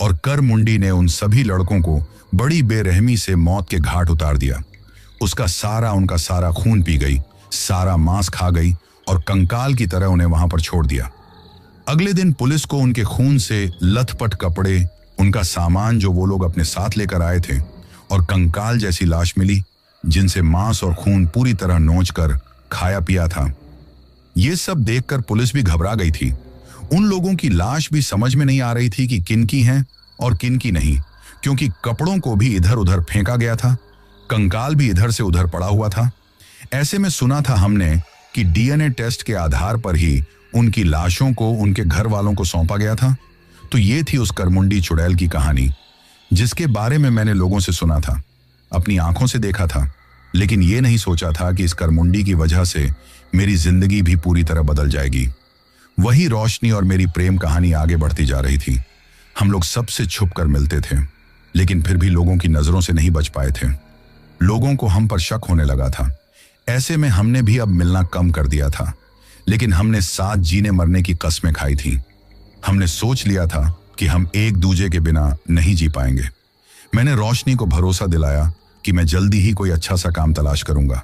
और करमुंडी ने उन सभी लड़कों को बड़ी बेरहमी से मौत के घाट उतार दिया। उनका सारा खून पी गई, सारा मांस खा गई और कंकाल की तरह उन्हें वहां पर छोड़ दिया। अगले दिन पुलिस को उनके खून से लथपथ कपड़े, उनका सामान जो वो लोग अपने साथ लेकर आए थे, और कंकाल जैसी लाश मिली, जिनसे मांस और खून पूरी तरह नोच कर खाया पिया था। ये सब देखकर पुलिस भी घबरा गई थी। उन लोगों की लाश भी समझ में नहीं आ रही थी कि किन की हैं और किन की नहीं, क्योंकि कपड़ों को भी इधर उधर फेंका गया था, कंकाल भी इधर से उधर पड़ा हुआ था। ऐसे में सुना था हमने कि डीएनए टेस्ट के आधार पर ही उनकी लाशों को उनके घर वालों को सौंपा गया था। तो ये थी उस करमुंडी चुड़ैल की कहानी, जिसके बारे में मैंने लोगों से सुना था, अपनी आंखों से देखा था। लेकिन ये नहीं सोचा था कि इस करमुंडी की वजह से मेरी जिंदगी भी पूरी तरह बदल जाएगी। वही रोशनी और मेरी प्रेम कहानी आगे बढ़ती जा रही थी। हम लोग सबसे छुप कर मिलते थे, लेकिन फिर भी लोगों की नजरों से नहीं बच पाए थे। लोगों को हम पर शक होने लगा था। ऐसे में हमने भी अब मिलना कम कर दिया था, लेकिन हमने साथ जीने मरने की कस्में खाई थी। हमने सोच लिया था कि हम एक दूजे के बिना नहीं जी पाएंगे। मैंने रोशनी को भरोसा दिलाया कि मैं जल्दी ही कोई अच्छा सा काम तलाश करूंगा,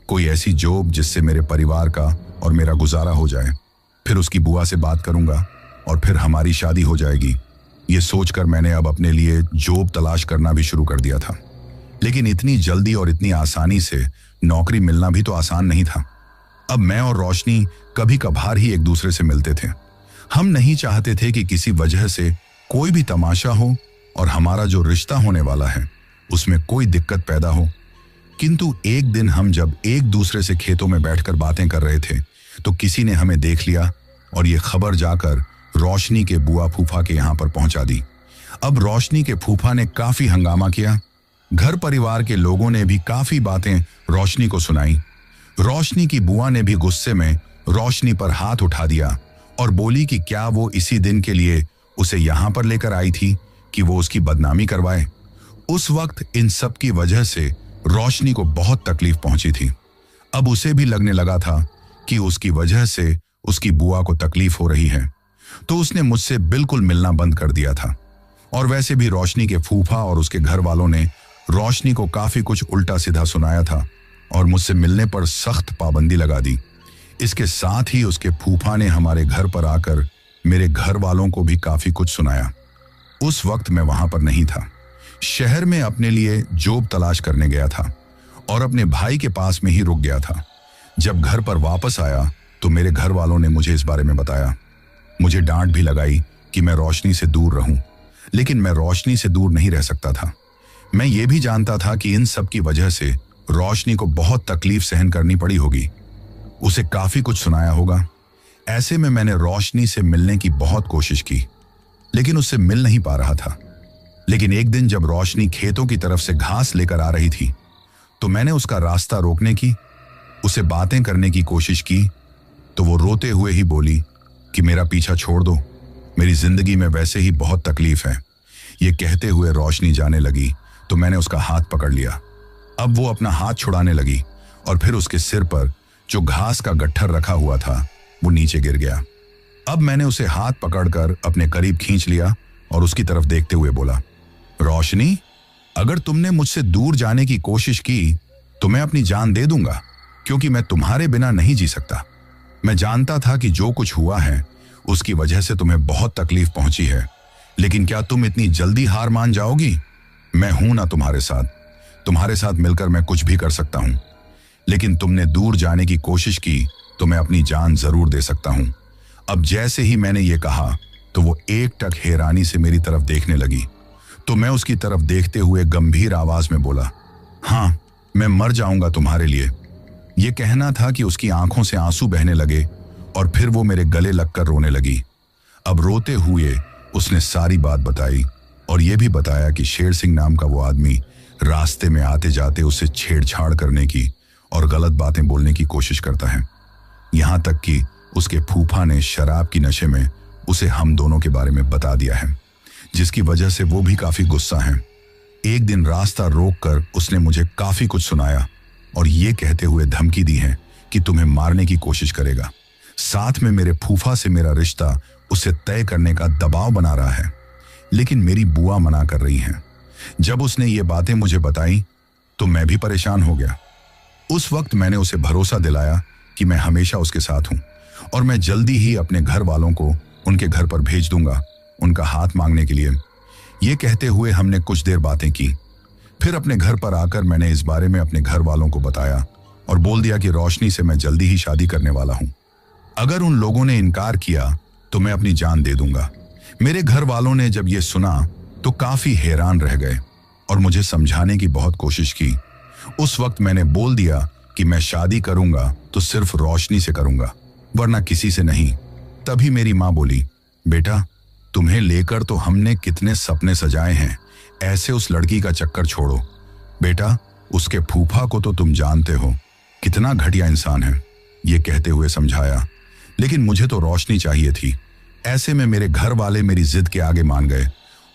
कोई ऐसी जॉब जिससे मेरे परिवार का और मेरा गुजारा हो जाए। फिर उसकी बुआ से बात करूंगा और फिर हमारी शादी हो जाएगी। ये सोचकर मैंने अब अपने लिए जॉब तलाश करना भी शुरू कर दिया था। लेकिन इतनी जल्दी और इतनी आसानी से नौकरी मिलना भी तो आसान नहीं था। अब मैं और रोशनी कभी कभार ही एक दूसरे से मिलते थे। हम नहीं चाहते थे कि किसी वजह से कोई भी तमाशा हो और हमारा जो रिश्ता होने वाला है उसमें कोई दिक्कत पैदा हो। किंतु एक दिन हम जब एक दूसरे से खेतों में बैठकर बातें कर रहे थे तो किसी ने हमें देख लिया और ये खबर जाकर रोशनी के बुआ फूफा के यहाँ पर पहुंचा दी। अब रोशनी के फूफा ने काफी हंगामा किया। घर परिवार के लोगों ने भी काफी बातें रोशनी को सुनाई। रोशनी की बुआ ने भी गुस्से में रोशनी पर हाथ उठा दिया और बोली कि क्या वो इसी दिन के लिए उसे यहां पर लेकर आई थी कि वो उसकी बदनामी करवाए। उस वक्त इन सब की वजह से रोशनी को बहुत तकलीफ पहुंची थी। अब उसे भी लगने लगा था कि उसकी वजह से उसकी बुआ को तकलीफ हो रही है, तो उसने मुझसे बिल्कुल मिलना बंद कर दिया था। और वैसे भी रोशनी के फूफा और उसके घर वालों ने रोशनी को काफी कुछ उल्टा सीधा सुनाया था और मुझसे मिलने पर सख्त पाबंदी लगा दी। इसके साथ ही उसके फूफा ने हमारे घर पर आकर मेरे घर वालों को भी काफी कुछ सुनाया। उस वक्त मैं वहां पर नहीं था, शहर में अपने लिए जॉब तलाश करने गया था और अपने भाई के पास में ही रुक गया था। जब घर पर वापस आया तो मेरे घर वालों ने मुझे इस बारे में बताया। मुझे डांट भी लगाई कि मैं रोशनी से दूर रहूं, लेकिन मैं रोशनी से दूर नहीं रह सकता था। मैं ये भी जानता था कि इन सब की वजह से रोशनी को बहुत तकलीफ सहन करनी पड़ी होगी, उसे काफी कुछ सुनाया होगा। ऐसे में मैंने रोशनी से मिलने की बहुत कोशिश की, लेकिन उससे मिल नहीं पा रहा था। लेकिन एक दिन जब रोशनी खेतों की तरफ से घास लेकर आ रही थी तो मैंने उसका रास्ता रोकने की, उसे बातें करने की कोशिश की, तो वो रोते हुए ही बोली कि मेरा पीछा छोड़ दो, मेरी जिंदगी में वैसे ही बहुत तकलीफ है। ये कहते हुए रोशनी जाने लगी तो मैंने उसका हाथ पकड़ लिया। अब वो अपना हाथ छुड़ाने लगी और फिर उसके सिर पर जो घास का गट्ठर रखा हुआ था वो नीचे गिर गया। अब मैंने उसे हाथ पकड़कर अपने करीब खींच लिया और उसकी तरफ देखते हुए बोला, रोशनी, अगर तुमने मुझसे दूर जाने की कोशिश की तो मैं अपनी जान दे दूंगा, क्योंकि मैं तुम्हारे बिना नहीं जी सकता। मैं जानता था कि जो कुछ हुआ है उसकी वजह से तुम्हें बहुत तकलीफ पहुंची है, लेकिन क्या तुम इतनी जल्दी हार मान जाओगी? मैं हूं ना तुम्हारे साथ मिलकर मैं कुछ भी कर सकता हूं, लेकिन तुमने दूर जाने की कोशिश की तो मैं अपनी जान जरूर दे सकता हूं। अब जैसे ही मैंने ये कहा तो वो एकटक हैरानी से मेरी तरफ देखने लगी, तो मैं उसकी तरफ देखते हुए गंभीर आवाज में बोला, हाँ, मैं मर जाऊंगा तुम्हारे लिए। ये कहना था कि उसकी आंखों से आंसू बहने लगे और फिर वो मेरे गले लगकर रोने लगी। अब रोते हुए उसने सारी बात बताई और यह भी बताया कि शेर सिंह नाम का वो आदमी रास्ते में आते जाते उससे छेड़छाड़ करने की और गलत बातें बोलने की कोशिश करता है। यहां तक कि उसके फूफा ने शराब की नशे में उसे हम दोनों के बारे में बता दिया है, जिसकी वजह से वो भी काफी गुस्सा है। एक दिन रास्ता रोककर उसने मुझे काफी कुछ सुनाया और ये कहते हुए धमकी दी है कि तुम्हें मारने की कोशिश करेगा। साथ में मेरे फूफा से मेरा रिश्ता उसे तय करने का दबाव बना रहा है, लेकिन मेरी बुआ मना कर रही हैं। जब उसने ये बातें मुझे बताई तो मैं भी परेशान हो गया। उस वक्त मैंने उसे भरोसा दिलाया कि मैं हमेशा उसके साथ हूं और मैं जल्दी ही अपने घर वालों को उनके घर पर भेज दूंगा उनका हाथ मांगने के लिए। ये कहते हुए हमने कुछ देर बातें की। फिर अपने घर पर आकर मैंने इस बारे में अपने घर वालों को बताया और बोल दिया कि रोशनी से मैं जल्दी ही शादी करने वाला हूं। अगर उन लोगों ने इनकार किया तो मैं अपनी जान दे दूंगा। मेरे घर वालों ने जब ये सुना तो काफी हैरान रह गए और मुझे समझाने की बहुत कोशिश की। उस वक्त मैंने बोल दिया कि मैं शादी करूंगा तो सिर्फ रोशनी से करूंगा, वरना किसी से नहीं। तभी मेरी माँ बोली, बेटा, तुम्हें लेकर तो हमने कितने सपने सजाए हैं, ऐसे उस लड़की का चक्कर छोड़ो। बेटा, उसके फूफा को तो तुम जानते हो कितना घटिया इंसान है, ये कहते हुए समझाया। लेकिन मुझे तो रोशनी चाहिए थी। ऐसे में मेरे घर वाले मेरी जिद के आगे मान गए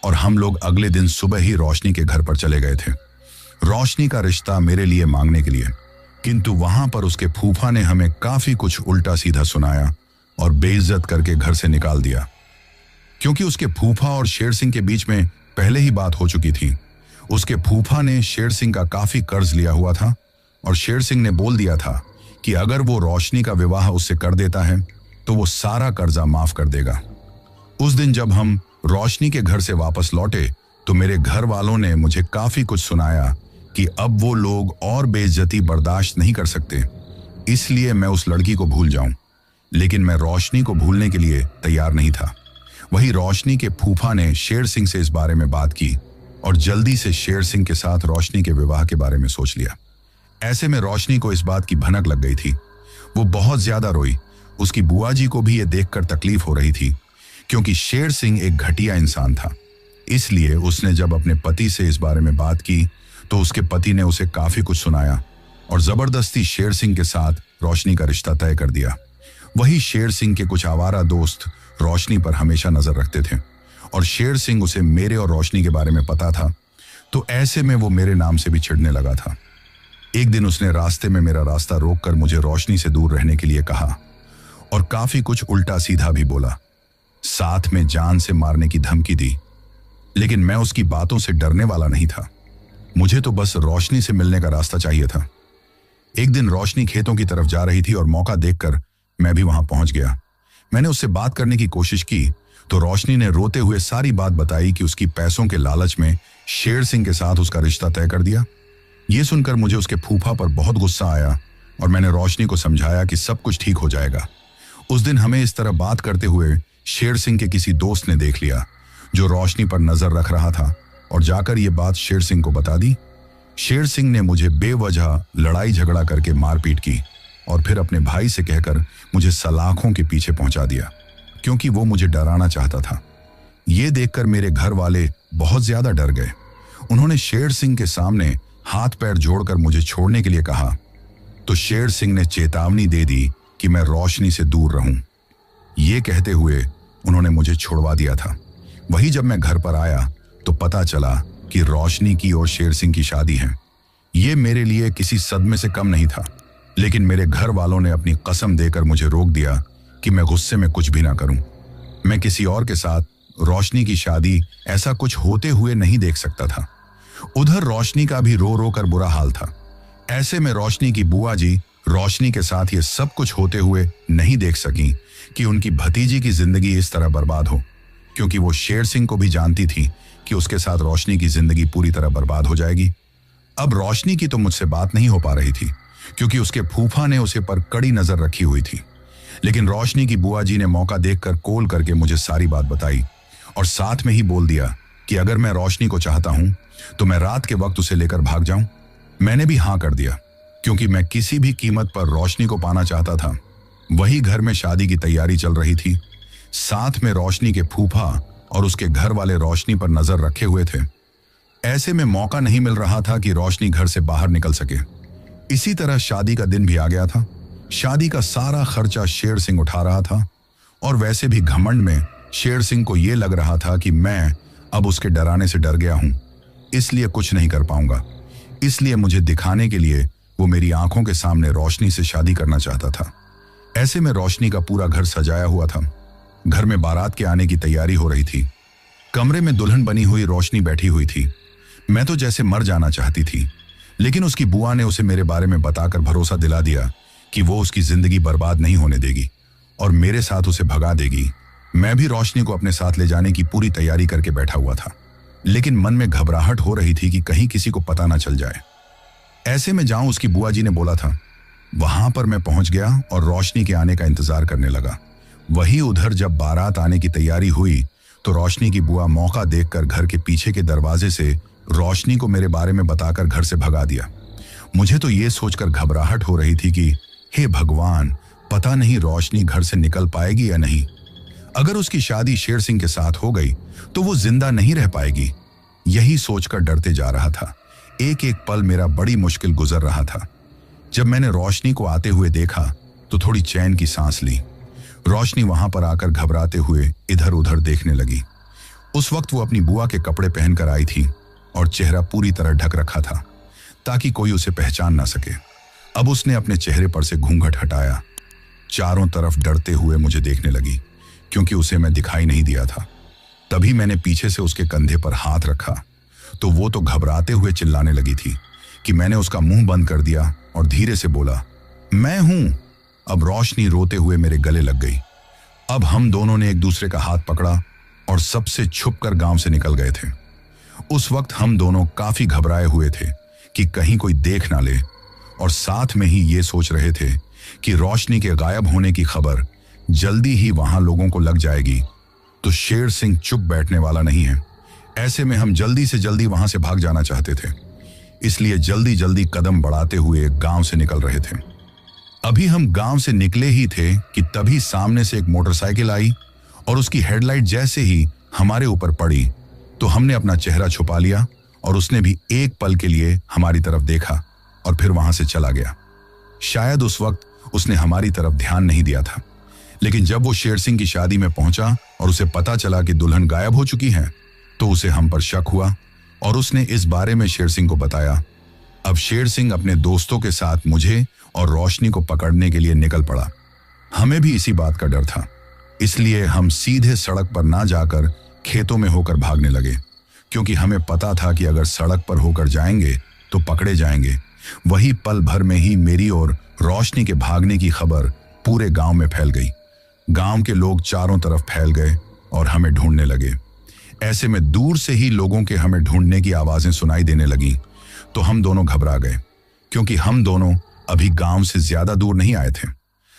और हम लोग अगले दिन सुबह ही रोशनी के घर पर चले गए थे, रोशनी का रिश्ता मेरे लिए मांगने के लिए। किंतु वहां पर उसके फूफा ने हमें काफी कुछ उल्टा सीधा सुनाया और बेइज्जत करके घर से निकाल दिया। क्योंकि उसके फूफा और शेर सिंह के बीच में पहले ही बात हो चुकी थी। उसके फूफा ने शेर सिंह का काफी कर्ज लिया हुआ था और शेर सिंह ने बोल दिया था कि अगर वो रोशनी का विवाह उससे कर देता है तो वो सारा कर्जा माफ कर देगा। उस दिन जब हम रोशनी के घर से वापस लौटे तो मेरे घर वालों ने मुझे काफी कुछ सुनाया कि अब वो लोग और बेइज्जती बर्दाश्त नहीं कर सकते, इसलिए मैं उस लड़की को भूल जाऊं। लेकिन मैं रोशनी को भूलने के लिए तैयार नहीं था। वही रोशनी के फूफा ने शेर सिंह से इस बारे में बात की और जल्दी से शेर सिंह के साथ रोशनी के विवाह के बारे में सोच लिया। ऐसे में रोशनी को इस बात की भनक लग गई थी। वो बहुत ज्यादा रोई। उसकी बुआ जी को भी ये देखकर तकलीफ हो रही थी, क्योंकि शेर सिंह एक घटिया इंसान था। इसलिए उसने जब अपने पति से इस बारे में बात की तो उसके पति ने उसे काफी कुछ सुनाया और जबरदस्ती शेर सिंह के साथ रोशनी का रिश्ता तय कर दिया। वही शेर सिंह के कुछ आवारा दोस्त रोशनी पर हमेशा नजर रखते थे और शेर सिंह उसे मेरे और रोशनी के बारे में पता था, तो ऐसे में वो मेरे नाम से भी चिढ़ने लगा था। एक दिन उसने रास्ते में मेरा रास्ता रोककर मुझे रोशनी से दूर रहने के लिए कहा और काफी कुछ उल्टा सीधा भी बोला। साथ में जान से मारने की धमकी दी। लेकिन मैं उसकी बातों से डरने वाला नहीं था। मुझे तो बस रोशनी से मिलने का रास्ता चाहिए था। एक दिन रोशनी खेतों की तरफ जा रही थी और मौका देखकर मैं भी वहां पहुंच गया। मैंने उससे बात करने की कोशिश की तो रोशनी ने रोते हुए सारी बात बताई कि उसकी पैसों के लालच में शेर सिंह के साथ उसका रिश्ता तय कर दिया। ये सुनकर मुझे उसके फूफा पर बहुत गुस्सा आया और मैंने रोशनी को समझाया कि सब कुछ ठीक हो जाएगा। उस दिन हमें इस तरह बात करते हुए शेर सिंह के किसी दोस्त ने देख लिया जो रोशनी पर नजर रख रहा था और जाकर ये बात शेर सिंह को बता दी। शेर सिंह ने मुझे बेवजह लड़ाई झगड़ा करके मारपीट की और फिर अपने भाई से कहकर मुझे सलाखों के पीछे पहुंचा दिया, क्योंकि वो मुझे डराना चाहता था। ये देखकर मेरे घर वाले बहुत ज्यादा डर गए। उन्होंने शेर सिंह के सामने हाथ पैर जोड़कर मुझे छोड़ने के लिए कहा तो शेर सिंह ने चेतावनी दे दी कि मैं रोशनी से दूर रहूं। ये कहते हुए उन्होंने मुझे छुड़वा दिया था। वही जब मैं घर पर आया तो पता चला कि रोशनी की और शेर सिंह की शादी है। ये मेरे लिए किसी सदमे से कम नहीं था, लेकिन मेरे घर वालों ने अपनी कसम देकर मुझे रोक दिया कि मैं गुस्से में कुछ भी ना करूं। मैं किसी और के साथ रोशनी की शादी ऐसा कुछ होते हुए नहीं देख सकता था। उधर रोशनी का भी रो रो कर बुरा हाल था। ऐसे में रोशनी की बुआ जी रोशनी के साथ ये सब कुछ होते हुए नहीं देख सकी कि उनकी भतीजी की जिंदगी इस तरह बर्बाद हो, क्योंकि वो शेर सिंह को भी जानती थी कि उसके साथ रोशनी की जिंदगी पूरी तरह बर्बाद हो जाएगी। अब रोशनी की तो मुझसे बात नहीं हो पा रही थी, क्योंकि उसके फूफा ने उसे पर कड़ी नजर रखी हुई थी। लेकिन रोशनी की बुआ जी ने मौका देखकर कॉल करके मुझे सारी बात बताई और साथ में ही बोल दिया कि अगर मैं रोशनी को चाहता हूं तो मैं रात के वक्त उसे लेकर भाग जाऊं। मैंने भी हाँ कर दिया, क्योंकि मैं किसी भी कीमत पर रोशनी को पाना चाहता था। वही घर में शादी की तैयारी चल रही थी। साथ में रोशनी के फूफा और उसके घर वाले रोशनी पर नजर रखे हुए थे। ऐसे में मौका नहीं मिल रहा था कि रोशनी घर से बाहर निकल सके। इसी तरह शादी का दिन भी आ गया था। शादी का सारा खर्चा शेर सिंह उठा रहा था और वैसे भी घमंड में शेर सिंह को यह लग रहा था कि मैं अब उसके डराने से डर गया हूं, इसलिए कुछ नहीं कर पाऊंगा। इसलिए मुझे दिखाने के लिए वो मेरी आंखों के सामने रोशनी से शादी करना चाहता था। ऐसे में रोशनी का पूरा घर सजाया हुआ था। घर में बारात के आने की तैयारी हो रही थी। कमरे में दुल्हन बनी हुई रोशनी बैठी हुई थी। मैं तो जैसे मर जाना चाहती थी, लेकिन उसकी बुआ ने उसे मेरे बारे में बताकर भरोसा दिला दिया कि वो उसकी जिंदगी बर्बाद नहीं होने देगी और मेरे साथ उसे भगा देगी। मैं भी रोशनी को अपने साथ ले जाने की पूरी तैयारी करके बैठा हुआ था, लेकिन मन में घबराहट हो रही थी कि कहीं किसी को पता ना चल जाए। ऐसे में जाऊं उसकी बुआ जी ने बोला था। वहां पर मैं पहुंच गया और रोशनी के आने का इंतजार करने लगा। वही उधर जब बारात आने की तैयारी हुई तो रोशनी की बुआ मौका देखकर घर के पीछे के दरवाजे से रोशनी को मेरे बारे में बताकर घर से भगा दिया। मुझे तो ये सोचकर घबराहट हो रही थी कि हे भगवान, पता नहीं रोशनी घर से निकल पाएगी या नहीं। अगर उसकी शादी शेर सिंह के साथ हो गई तो वो जिंदा नहीं रह पाएगी। यही सोचकर डरते जा रहा था। एक एक पल मेरा बड़ी मुश्किल गुजर रहा था। जब मैंने रोशनी को आते हुए देखा तो थोड़ी चैन की सांस ली। रोशनी वहां पर आकर घबराते हुए इधर उधर देखने लगी। उस वक्त वो अपनी बुआ के कपड़े पहनकर आई थी और चेहरा पूरी तरह ढक रखा था ताकि कोई उसे पहचान ना सके। अब उसने अपने चेहरे पर से घूंघट हटाया, चारों तरफ डरते हुए मुझे देखने लगी क्योंकि उसे मैं दिखाई नहीं दिया था। तभी मैंने पीछे से उसके कंधे पर हाथ रखा तो वो तो घबराते हुए चिल्लाने लगी थी कि मैंने उसका मुंह बंद कर दिया और धीरे से बोला, मैं हूं। अब रोशनी रोते हुए मेरे गले लग गई। अब हम दोनों ने एक दूसरे का हाथ पकड़ा और सबसे छुपकर गांव से निकल गए थे। उस वक्त हम दोनों काफी घबराए हुए थे कि कहीं कोई देख ना ले और साथ में ही ये सोच रहे थे कि रोशनी के गायब होने की खबर जल्दी ही वहां लोगों को लग जाएगी तो शेर सिंह चुप बैठने वाला नहीं है। ऐसे में हम जल्दी से जल्दी वहां से भाग जाना चाहते थे, इसलिए जल्दी जल्दी कदम बढ़ाते हुए गांव से निकल रहे थे। अभी हम गांव से निकले ही थे कि तभी सामने से एक मोटरसाइकिल आई और उसकी हेडलाइट जैसे ही हमारे ऊपर पड़ी तो हमने अपना चेहरा छुपा लिया और उसने भी एक पल के लिए हमारी तरफ देखा और फिर वहां से चला गया। शायद उस वक्त उसने हमारी तरफ ध्यान नहीं दिया था, लेकिन जब वो शेर सिंह की शादी में पहुंचा और उसे पता चला कि दुल्हन गायब हो चुकी है तो उसे हम पर शक हुआ और उसने इस बारे में शेर सिंह को बताया। अब शेर सिंह अपने दोस्तों के साथ मुझे और रोशनी को पकड़ने के लिए निकल पड़ा। हमें भी इसी बात का डर था, इसलिए हम सीधे सड़क पर ना जाकर खेतों में होकर भागने लगे क्योंकि हमें पता था कि अगर सड़क पर होकर जाएंगे तो पकड़े जाएंगे। वही पल भर में ही मेरी और रोशनी के भागने की खबर पूरे गांव में फैल गई। गांव के लोग चारों तरफ फैल गए और हमें ढूंढने लगे। ऐसे में दूर से ही लोगों के हमें ढूंढने की आवाजें सुनाई देने लगी तो हम दोनों घबरा गए क्योंकि हम दोनों अभी गांव से ज्यादा दूर नहीं आए थे।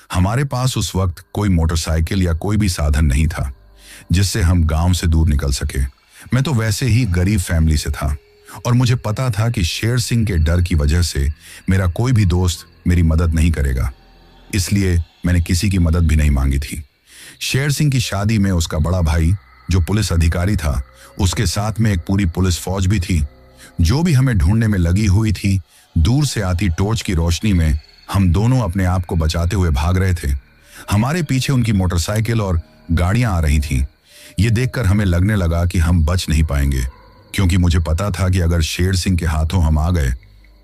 हमारे पास उस वक्त कोई मोटरसाइकिल या कोई भी साधन नहीं था जिससे हम गांव से दूर निकल सके। मैं तो वैसे ही गरीब फैमिली से था और मुझे पता था कि शेर सिंह के डर की वजह से मेरा कोई भी दोस्त मेरी मदद नहीं करेगा, इसलिए मैंने किसी की मदद भी नहीं मांगी थी। शेर सिंह की शादी में उसका बड़ा भाई जो पुलिस अधिकारी था, उसके साथ में एक पूरी पुलिस फौज भी थी जो भी हमें ढूंढने में लगी हुई थी। दूर से आती टॉर्च की रोशनी में हम दोनों अपने आप को बचाते हुए भाग रहे थे। हमारे पीछे उनकी मोटरसाइकिल और गाड़ियां आ रही थीं। ये देखकर हमें लगने लगा कि हम बच नहीं पाएंगे क्योंकि मुझे पता था कि अगर शेर सिंह के हाथों हम आ गए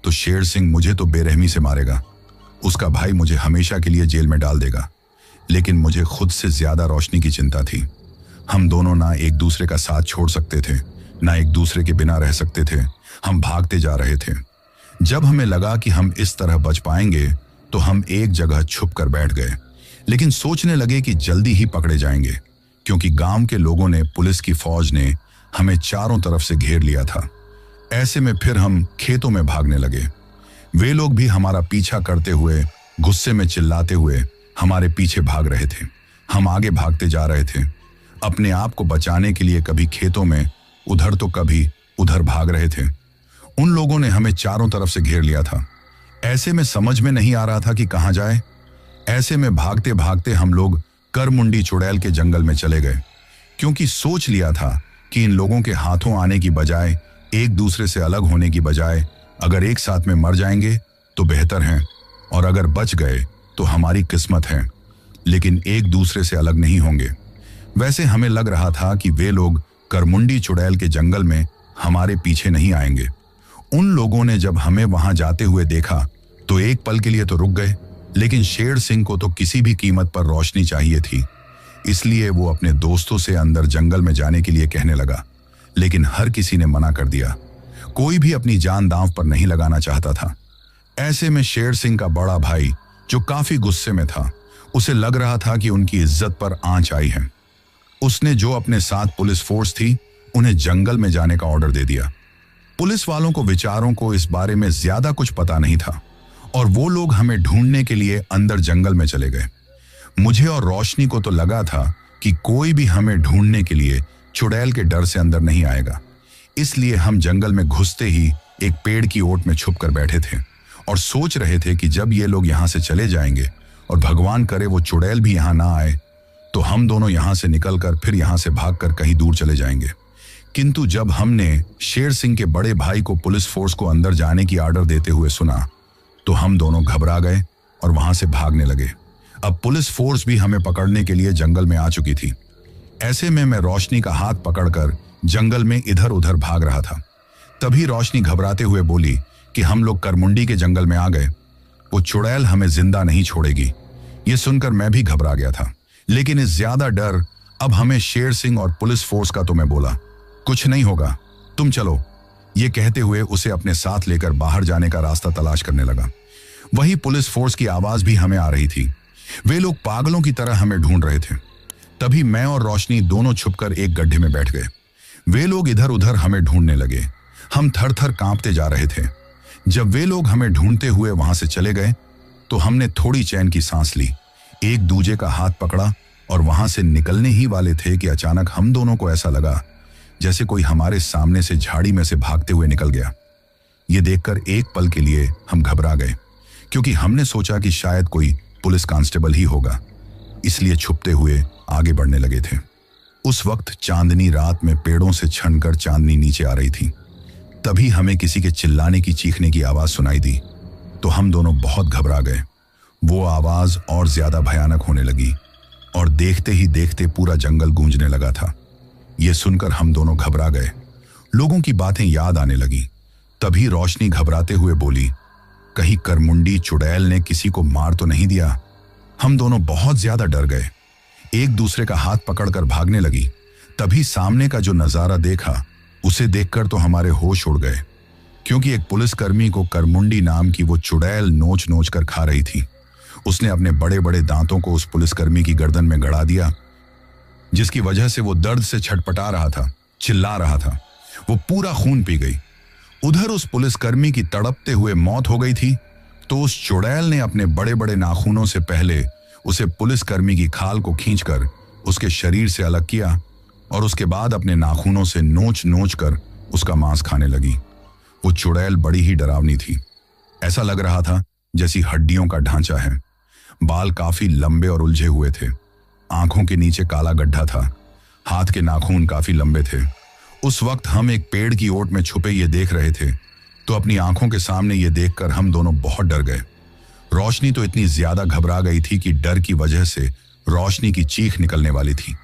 तो शेर सिंह मुझे तो बेरहमी से मारेगा, उसका भाई मुझे हमेशा के लिए जेल में डाल देगा। लेकिन मुझे खुद से ज्यादा रोशनी की चिंता थी। हम दोनों ना एक दूसरे का साथ छोड़ सकते थे, ना एक दूसरे के बिना रह सकते थे। हम भागते जा रहे थे। जब हमें लगा कि हम इस तरह बच पाएंगे तो हम एक जगह छुप कर बैठ गए, लेकिन सोचने लगे कि जल्दी ही पकड़े जाएंगे क्योंकि गांव के लोगों ने, पुलिस की फौज ने हमें चारों तरफ से घेर लिया था। ऐसे में फिर हम खेतों में भागने लगे। वे लोग भी हमारा पीछा करते हुए, गुस्से में चिल्लाते हुए हमारे पीछे भाग रहे थे। हम आगे भागते जा रहे थे, अपने आप को बचाने के लिए कभी खेतों में उधर तो कभी उधर भाग रहे थे। उन लोगों ने हमें चारों तरफ से घेर लिया था। ऐसे में समझ में नहीं आ रहा था कि कहां जाए। ऐसे में भागते भागते हम लोग करमुंडी चुड़ैल के जंगल में चले गए क्योंकि सोच लिया था कि इन लोगों के हाथों आने की बजाय, एक दूसरे से अलग होने की बजाय, अगर एक साथ में मर जाएंगे तो बेहतर है और अगर बच गए तो हमारी किस्मत है, लेकिन एक दूसरे से अलग नहीं होंगे। वैसे हमें लग रहा था कि वे लोग करमुंडी चुड़ैल के जंगल में हमारे पीछे नहीं आएंगे। उन लोगों ने जब हमें वहां जाते हुए देखा तो एक पल के लिए तो रुक गए, लेकिन शेर सिंह को तो किसी भी कीमत पर रोशनी चाहिए थी, इसलिए वो अपने दोस्तों से अंदर जंगल में जाने के लिए कहने लगा, लेकिन हर किसी ने मना कर दिया। कोई भी अपनी जान दांव पर नहीं लगाना चाहता था। ऐसे में शेर सिंह का बड़ा भाई जो काफी गुस्से में था, उसे लग रहा था कि उनकी इज्जत पर आंच आई है। उसने जो अपने साथ पुलिस फोर्स थी उन्हें जंगल में जाने का ऑर्डर दे दिया। पुलिस वालों को बेचारों को इस बारे में ज्यादा कुछ पता नहीं था और वो लोग हमें ढूंढने के लिए अंदर जंगल में चले गए। मुझे और रोशनी को तो लगा था कि कोई भी हमें ढूंढने के लिए चुड़ैल के डर से अंदर नहीं आएगा, इसलिए हम जंगल में घुसते ही एक पेड़ की ओट में छुप कर बैठे थे और सोच रहे थे कि जब ये लोग यहां से चले जाएंगे और भगवान करे वो चुड़ैल भी यहां ना आए तो हम दोनों यहां से निकलकर फिर यहां से भागकर कहीं दूर चले जाएंगे किंतु जब हमने शेर सिंह के बड़े भाई को पुलिस फोर्स को अंदर जाने की आर्डर देते हुए सुना तो हम दोनों घबरा गए और वहां से भागने लगे। अब पुलिस फोर्स भी हमें पकड़ने के लिए जंगल में आ चुकी थी। ऐसे में मैं रोशनी का हाथ पकड़कर जंगल में इधर उधर भाग रहा था। तभी रोशनी घबराते हुए बोली कि हम लोग करमुंडी के जंगल में आ गए, वो चुड़ैल हमें जिंदा नहीं छोड़ेगी। ये सुनकर मैं भी घबरा गया था, लेकिन इस ज्यादा डर अब हमें शेर सिंह और पुलिस फोर्स का तो मैं बोला, कुछ नहीं होगा, तुम चलो। ये कहते हुए उसे अपने साथ लेकर बाहर जाने का रास्ता तलाश करने लगा। वही पुलिस फोर्स की आवाज भी हमें आ रही थी। वे लोग पागलों की तरह हमें ढूंढ रहे थे। तभी मैं और रोशनी दोनों छुपकर एक गड्ढे में बैठ गए। वे लोग इधर उधर हमें ढूंढने लगे। हम थर थर कांपते जा रहे थे। जब वे लोग हमें ढूंढते हुए वहां से चले गए तो हमने थोड़ी चैन की सांस ली, एक दूजे का हाथ पकड़ा और वहां से निकलने ही वाले थे कि अचानक हम दोनों को ऐसा लगा जैसे कोई हमारे सामने से झाड़ी में से भागते हुए निकल गया। ये देखकर एक पल के लिए हम घबरा गए, क्योंकि हमने सोचा कि शायद कोई पुलिस कांस्टेबल ही होगा, इसलिए छुपते हुए आगे बढ़ने लगे थे। उस वक्त चांदनी रात में पेड़ों से छनकर चांदनी नीचे आ रही थी। तभी हमें किसी के चिल्लाने की चीखने की आवाज सुनाई दी तो हम दोनों बहुत घबरा गए। वो आवाज और ज्यादा भयानक होने लगी और देखते ही देखते पूरा जंगल गूंजने लगा था। ये सुनकर हम दोनों घबरा गए। लोगों की बातें याद आने लगी। तभी रोशनी घबराते हुए बोली, कहीं करमुंडी चुड़ैल ने किसी को मार तो नहीं दिया। हम दोनों बहुत ज्यादा डर गए, एक दूसरे का हाथ पकड़कर भागने लगी। तभी सामने का जो नजारा देखा उसे देखकर तो हमारे होश उड़ गए, क्योंकि एक पुलिसकर्मी को करमुंडी नाम की वो चुड़ैल नोच नोच कर खा रही थी। उसने अपने बड़े बड़े दांतों को उस पुलिसकर्मी की गर्दन में गड़ा दिया, जिसकी वजह से वो दर्द से छटपटा रहा था, चिल्ला रहा था। वो पूरा खून पी गई। उधर उस पुलिसकर्मी की तड़पते हुए मौत हो गई थी तो उस चुड़ैल ने अपने बड़े बड़े नाखूनों से पहले उसे पुलिसकर्मी की खाल को खींचकर उसके शरीर से अलग किया और उसके बाद अपने नाखूनों से नोच नोच कर उसका मांस खाने लगी। वो चुड़ैल बड़ी ही डरावनी थी। ऐसा लग रहा था जैसी हड्डियों का ढांचा है। बाल काफी लंबे और उलझे हुए थे। आंखों के नीचे काला गड्ढा था। हाथ के नाखून काफी लंबे थे। उस वक्त हम एक पेड़ की ओट में छुपे ये देख रहे थे तो अपनी आंखों के सामने ये देखकर हम दोनों बहुत डर गए। रोशनी तो इतनी ज्यादा घबरा गई थी कि डर की वजह से रोशनी की चीख निकलने वाली थी,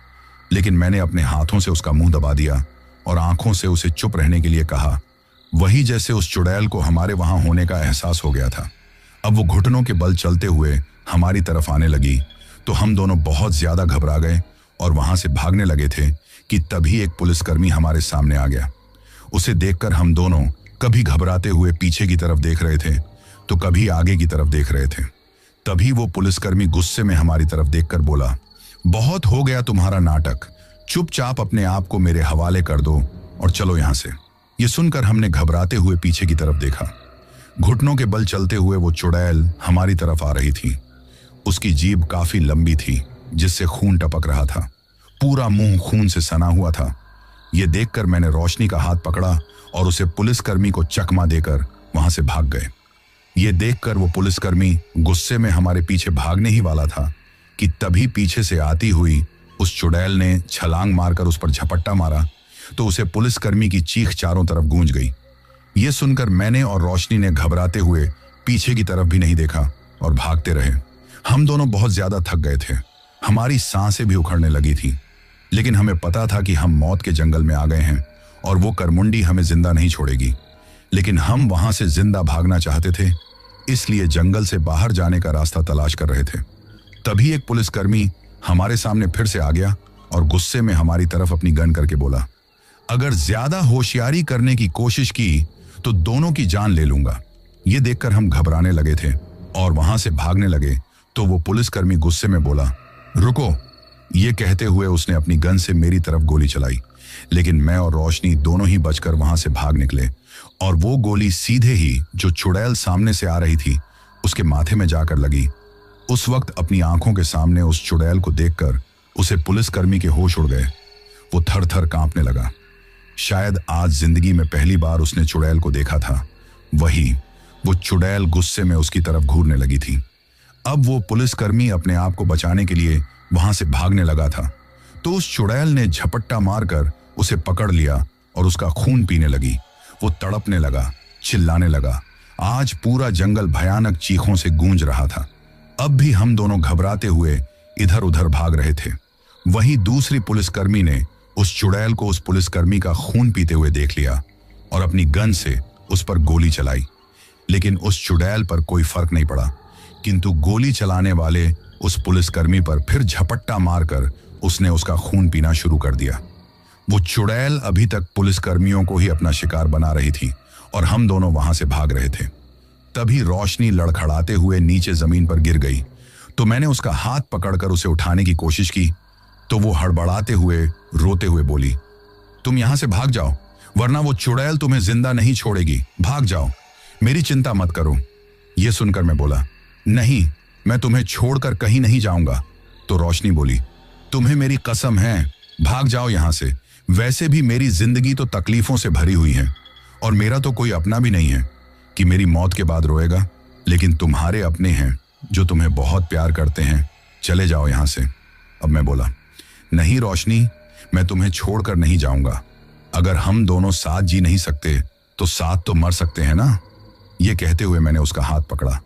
लेकिन मैंने अपने हाथों से उसका मुंह दबा दिया और आंखों से उसे चुप रहने के लिए कहा। वही जैसे उस चुड़ैल को हमारे वहां होने का एहसास हो गया था। अब वो घुटनों के बल चलते हुए हमारी तरफ आने लगी तो हम दोनों बहुत ज्यादा घबरा गए और वहां से भागने लगे थे कि तभी एक पुलिसकर्मी हमारे सामने आ गया। उसे देखकर हम दोनों कभी घबराते हुए पीछे की तरफ देख रहे थे तो कभी आगे की तरफ देख रहे थे। तभी वो पुलिसकर्मी गुस्से में हमारी तरफ देखकर बोला, बहुत हो गया तुम्हारा नाटक, चुपचाप अपने आप को मेरे हवाले कर दो और चलो यहां से। ये सुनकर हमने घबराते हुए पीछे की तरफ देखा। घुटनों के बल चलते हुए वो चुड़ैल हमारी तरफ आ रही थी। उसकी जीभ काफी लंबी थी जिससे खून टपक रहा था। पूरा मुंह खून से सना हुआ था। ये देखकर मैंने रोशनी का हाथ पकड़ा और उसे पुलिसकर्मी को चकमा देकर वहां से भाग गए। ये देखकर वो पुलिसकर्मी गुस्से में हमारे पीछे भागने ही वाला था कि तभी पीछे से आती हुई उस चुड़ैल ने छलांग मारकर उस पर झपट्टा मारा तो उसे पुलिसकर्मी की चीख चारों तरफ गूंज गई। ये सुनकर मैंने और रोशनी ने घबराते हुए पीछे की तरफ भी नहीं देखा और भागते रहे। हम दोनों बहुत ज्यादा थक गए थे। हमारी सांसें भी उखड़ने लगी थी, लेकिन हमें पता था कि हम मौत के जंगल में आ गए हैं और वो करमुंडी हमें जिंदा नहीं छोड़ेगी। लेकिन हम वहां से जिंदा भागना चाहते थे, इसलिए जंगल से बाहर जाने का रास्ता तलाश कर रहे थे। तभी एक पुलिसकर्मी हमारे सामने फिर से आ गया और गुस्से में हमारी तरफ अपनी गन करके बोला, अगर ज्यादा होशियारी करने की कोशिश की तो दोनों की जान ले लूंगा। ये देखकर हम घबराने लगे थे और वहां से भागने लगे तो वो पुलिसकर्मी गुस्से में बोला, रुको। ये कहते हुए उसने अपनी गन से मेरी तरफ गोली चलाई, लेकिन मैं और रोशनी दोनों ही बचकर वहां से भाग निकले और वो गोली सीधे ही जो चुड़ैल सामने से आ रही थी उसके माथे में जाकर लगी। उस वक्त अपनी आंखों के सामने उस चुड़ैल को देखकर उसे पुलिसकर्मी के होश उड़ गए। वो थर थर कांपने लगा। शायद आज जिंदगी में पहली बार उसने चुड़ैल को देखा था। वो चुड़ैल गुस्से में उसकी तरफ घूरने लगी थी। अब वो पुलिसकर्मी अपने आप को बचाने के लिए वहां से भागने लगा था तो उस चुड़ैल ने झपट्टा मारकर उसे पकड़ लिया और उसका खून पीने लगी। वो तड़पने लगा, चिल्लाने लगा। आज पूरा जंगल भयानक चीखों से गूंज रहा था। अब भी हम दोनों घबराते हुए इधर उधर भाग रहे थे। वहीं दूसरी पुलिसकर्मी ने उस चुड़ैल को उस पुलिसकर्मी का खून पीते हुए देख लिया और अपनी गन से उस पर गोली चलाई। लेकिन उस चुड़ैल पर कोई फर्क नहीं पड़ा, किंतु गोली चलाने वाले उस पुलिसकर्मी पर फिर झपट्टा मारकर उसने उसका खून पीना शुरू कर दिया। वो चुड़ैल अभी तक पुलिसकर्मियों को ही अपना शिकार बना रही थी और हम दोनों वहां से भाग रहे थे। तभी रोशनी लड़खड़ाते हुए नीचे जमीन पर गिर गई। तो मैंने उसका हाथ पकड़कर उसे उठाने की कोशिश की तो वो हड़बड़ाते हुए रोते हुए बोली, तुम यहां से भाग जाओ, वरना वो चुड़ैल तुम्हें जिंदा नहीं छोड़ेगी। भाग जाओ, मेरी चिंता मत करो। यह सुनकर मैं बोला, नहीं, मैं तुम्हें छोड़कर कहीं नहीं जाऊंगा। तो रोशनी बोली, तुम्हें मेरी कसम है, भाग जाओ यहां से। वैसे भी मेरी जिंदगी तो तकलीफों से भरी हुई है और मेरा तो कोई अपना भी नहीं है कि मेरी मौत के बाद रोएगा, लेकिन तुम्हारे अपने हैं जो तुम्हें बहुत प्यार करते हैं। चले जाओ यहां से। अब मैं बोला, नहीं रोशनी, मैं तुम्हें छोड़कर नहीं जाऊंगा। अगर हम दोनों साथ जी नहीं सकते तो साथ तो मर सकते हैं ना। ये कहते हुए मैंने उसका हाथ पकड़ा,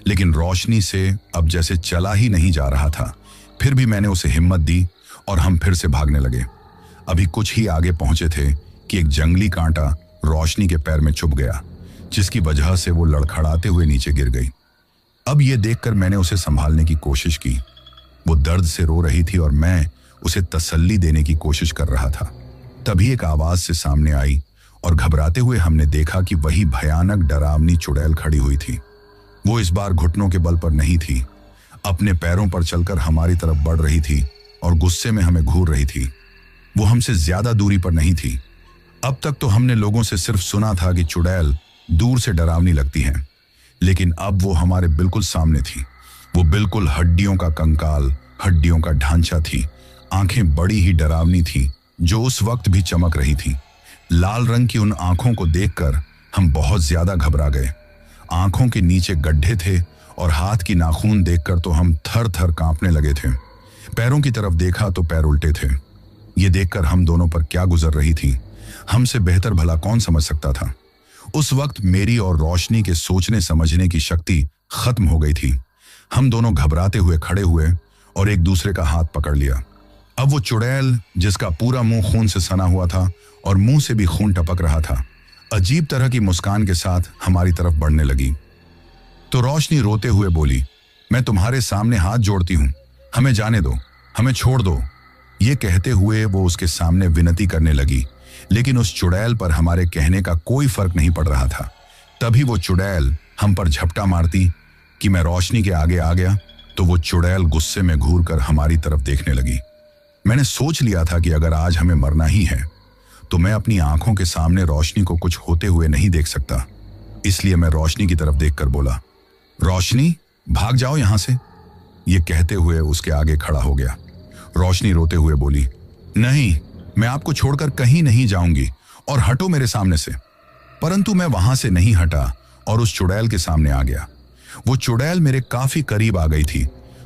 लेकिन रोशनी से अब जैसे चला ही नहीं जा रहा था। फिर भी मैंने उसे हिम्मत दी और हम फिर से भागने लगे। अभी कुछ ही आगे पहुंचे थे कि एक जंगली कांटा रोशनी के पैर में चुभ गया, जिसकी वजह से वो लड़खड़ाते हुए नीचे गिर गई। अब ये देखकर मैंने उसे संभालने की कोशिश की। वो दर्द से रो रही थी और मैं उसे तसल्ली देने की कोशिश कर रहा था। तभी एक आवाज से सामने आई और घबराते हुए हमने देखा कि वही भयानक डरावनी चुड़ैल खड़ी हुई थी। वो इस बार घुटनों के बल पर नहीं थी, अपने पैरों पर चलकर हमारी तरफ बढ़ रही थी और गुस्से में हमें घूर रही थी। वो हमसे ज्यादा दूरी पर नहीं थी। अब तक तो हमने लोगों से सिर्फ सुना था कि चुड़ैल दूर से डरावनी लगती है, लेकिन अब वो हमारे बिल्कुल सामने थी। वो बिल्कुल हड्डियों का कंकाल, हड्डियों का ढांचा थी। आंखें बड़ी ही डरावनी थी, जो उस वक्त भी चमक रही थी। लाल रंग की उन आंखों को देखकर हम बहुत ज्यादा घबरा गए। आंखों के नीचे गड्ढे थे और हाथ की नाखून देखकर तो हम थर थर कांपने लगे थे। पैरों की तरफ देखा तो पैर उल्टे थे। ये देखकर हम दोनों पर क्या गुजर रही थी, हमसे बेहतर भला कौन समझ सकता था। उस वक्त मेरी और रोशनी के सोचने समझने की शक्ति खत्म हो गई थी। हम दोनों घबराते हुए खड़े हुए और एक दूसरे का हाथ पकड़ लिया। अब वो चुड़ैल, जिसका पूरा मुंह खून से सना हुआ था और मुंह से भी खून टपक रहा था, अजीब तरह की मुस्कान के साथ हमारी तरफ बढ़ने लगी। तो रोशनी रोते हुए बोली, मैं तुम्हारे सामने हाथ जोड़ती हूं, हमें जाने दो, हमें छोड़ दो। ये कहते हुए वो उसके सामने विनती करने लगी, लेकिन उस चुड़ैल पर हमारे कहने का कोई फर्क नहीं पड़ रहा था। तभी वो चुड़ैल हम पर झपटा मारती कि मैं रोशनी के आगे आ गया तो वो चुड़ैल गुस्से में घूर कर हमारी तरफ देखने लगी। मैंने सोच लिया था कि अगर आज हमें मरना ही है तो मैं अपनी आंखों के सामने रोशनी को कुछ होते हुए नहीं देख सकता। इसलिए मैं रोशनी की तरफ देखकर बोला, रोशनी, भाग जाओ यहां से। ये कहते हुए उसके आगे खड़ा हो गया। रोशनी रोते हुए बोली, नहीं, मैं आपको छोड़कर कहीं नहीं जाऊंगी और हटो मेरे सामने से। परंतु मैं वहां से नहीं हटा और उस चुड़ैल के सामने आ गया। वो चुड़ैल मेरे काफी करीब आ गई थी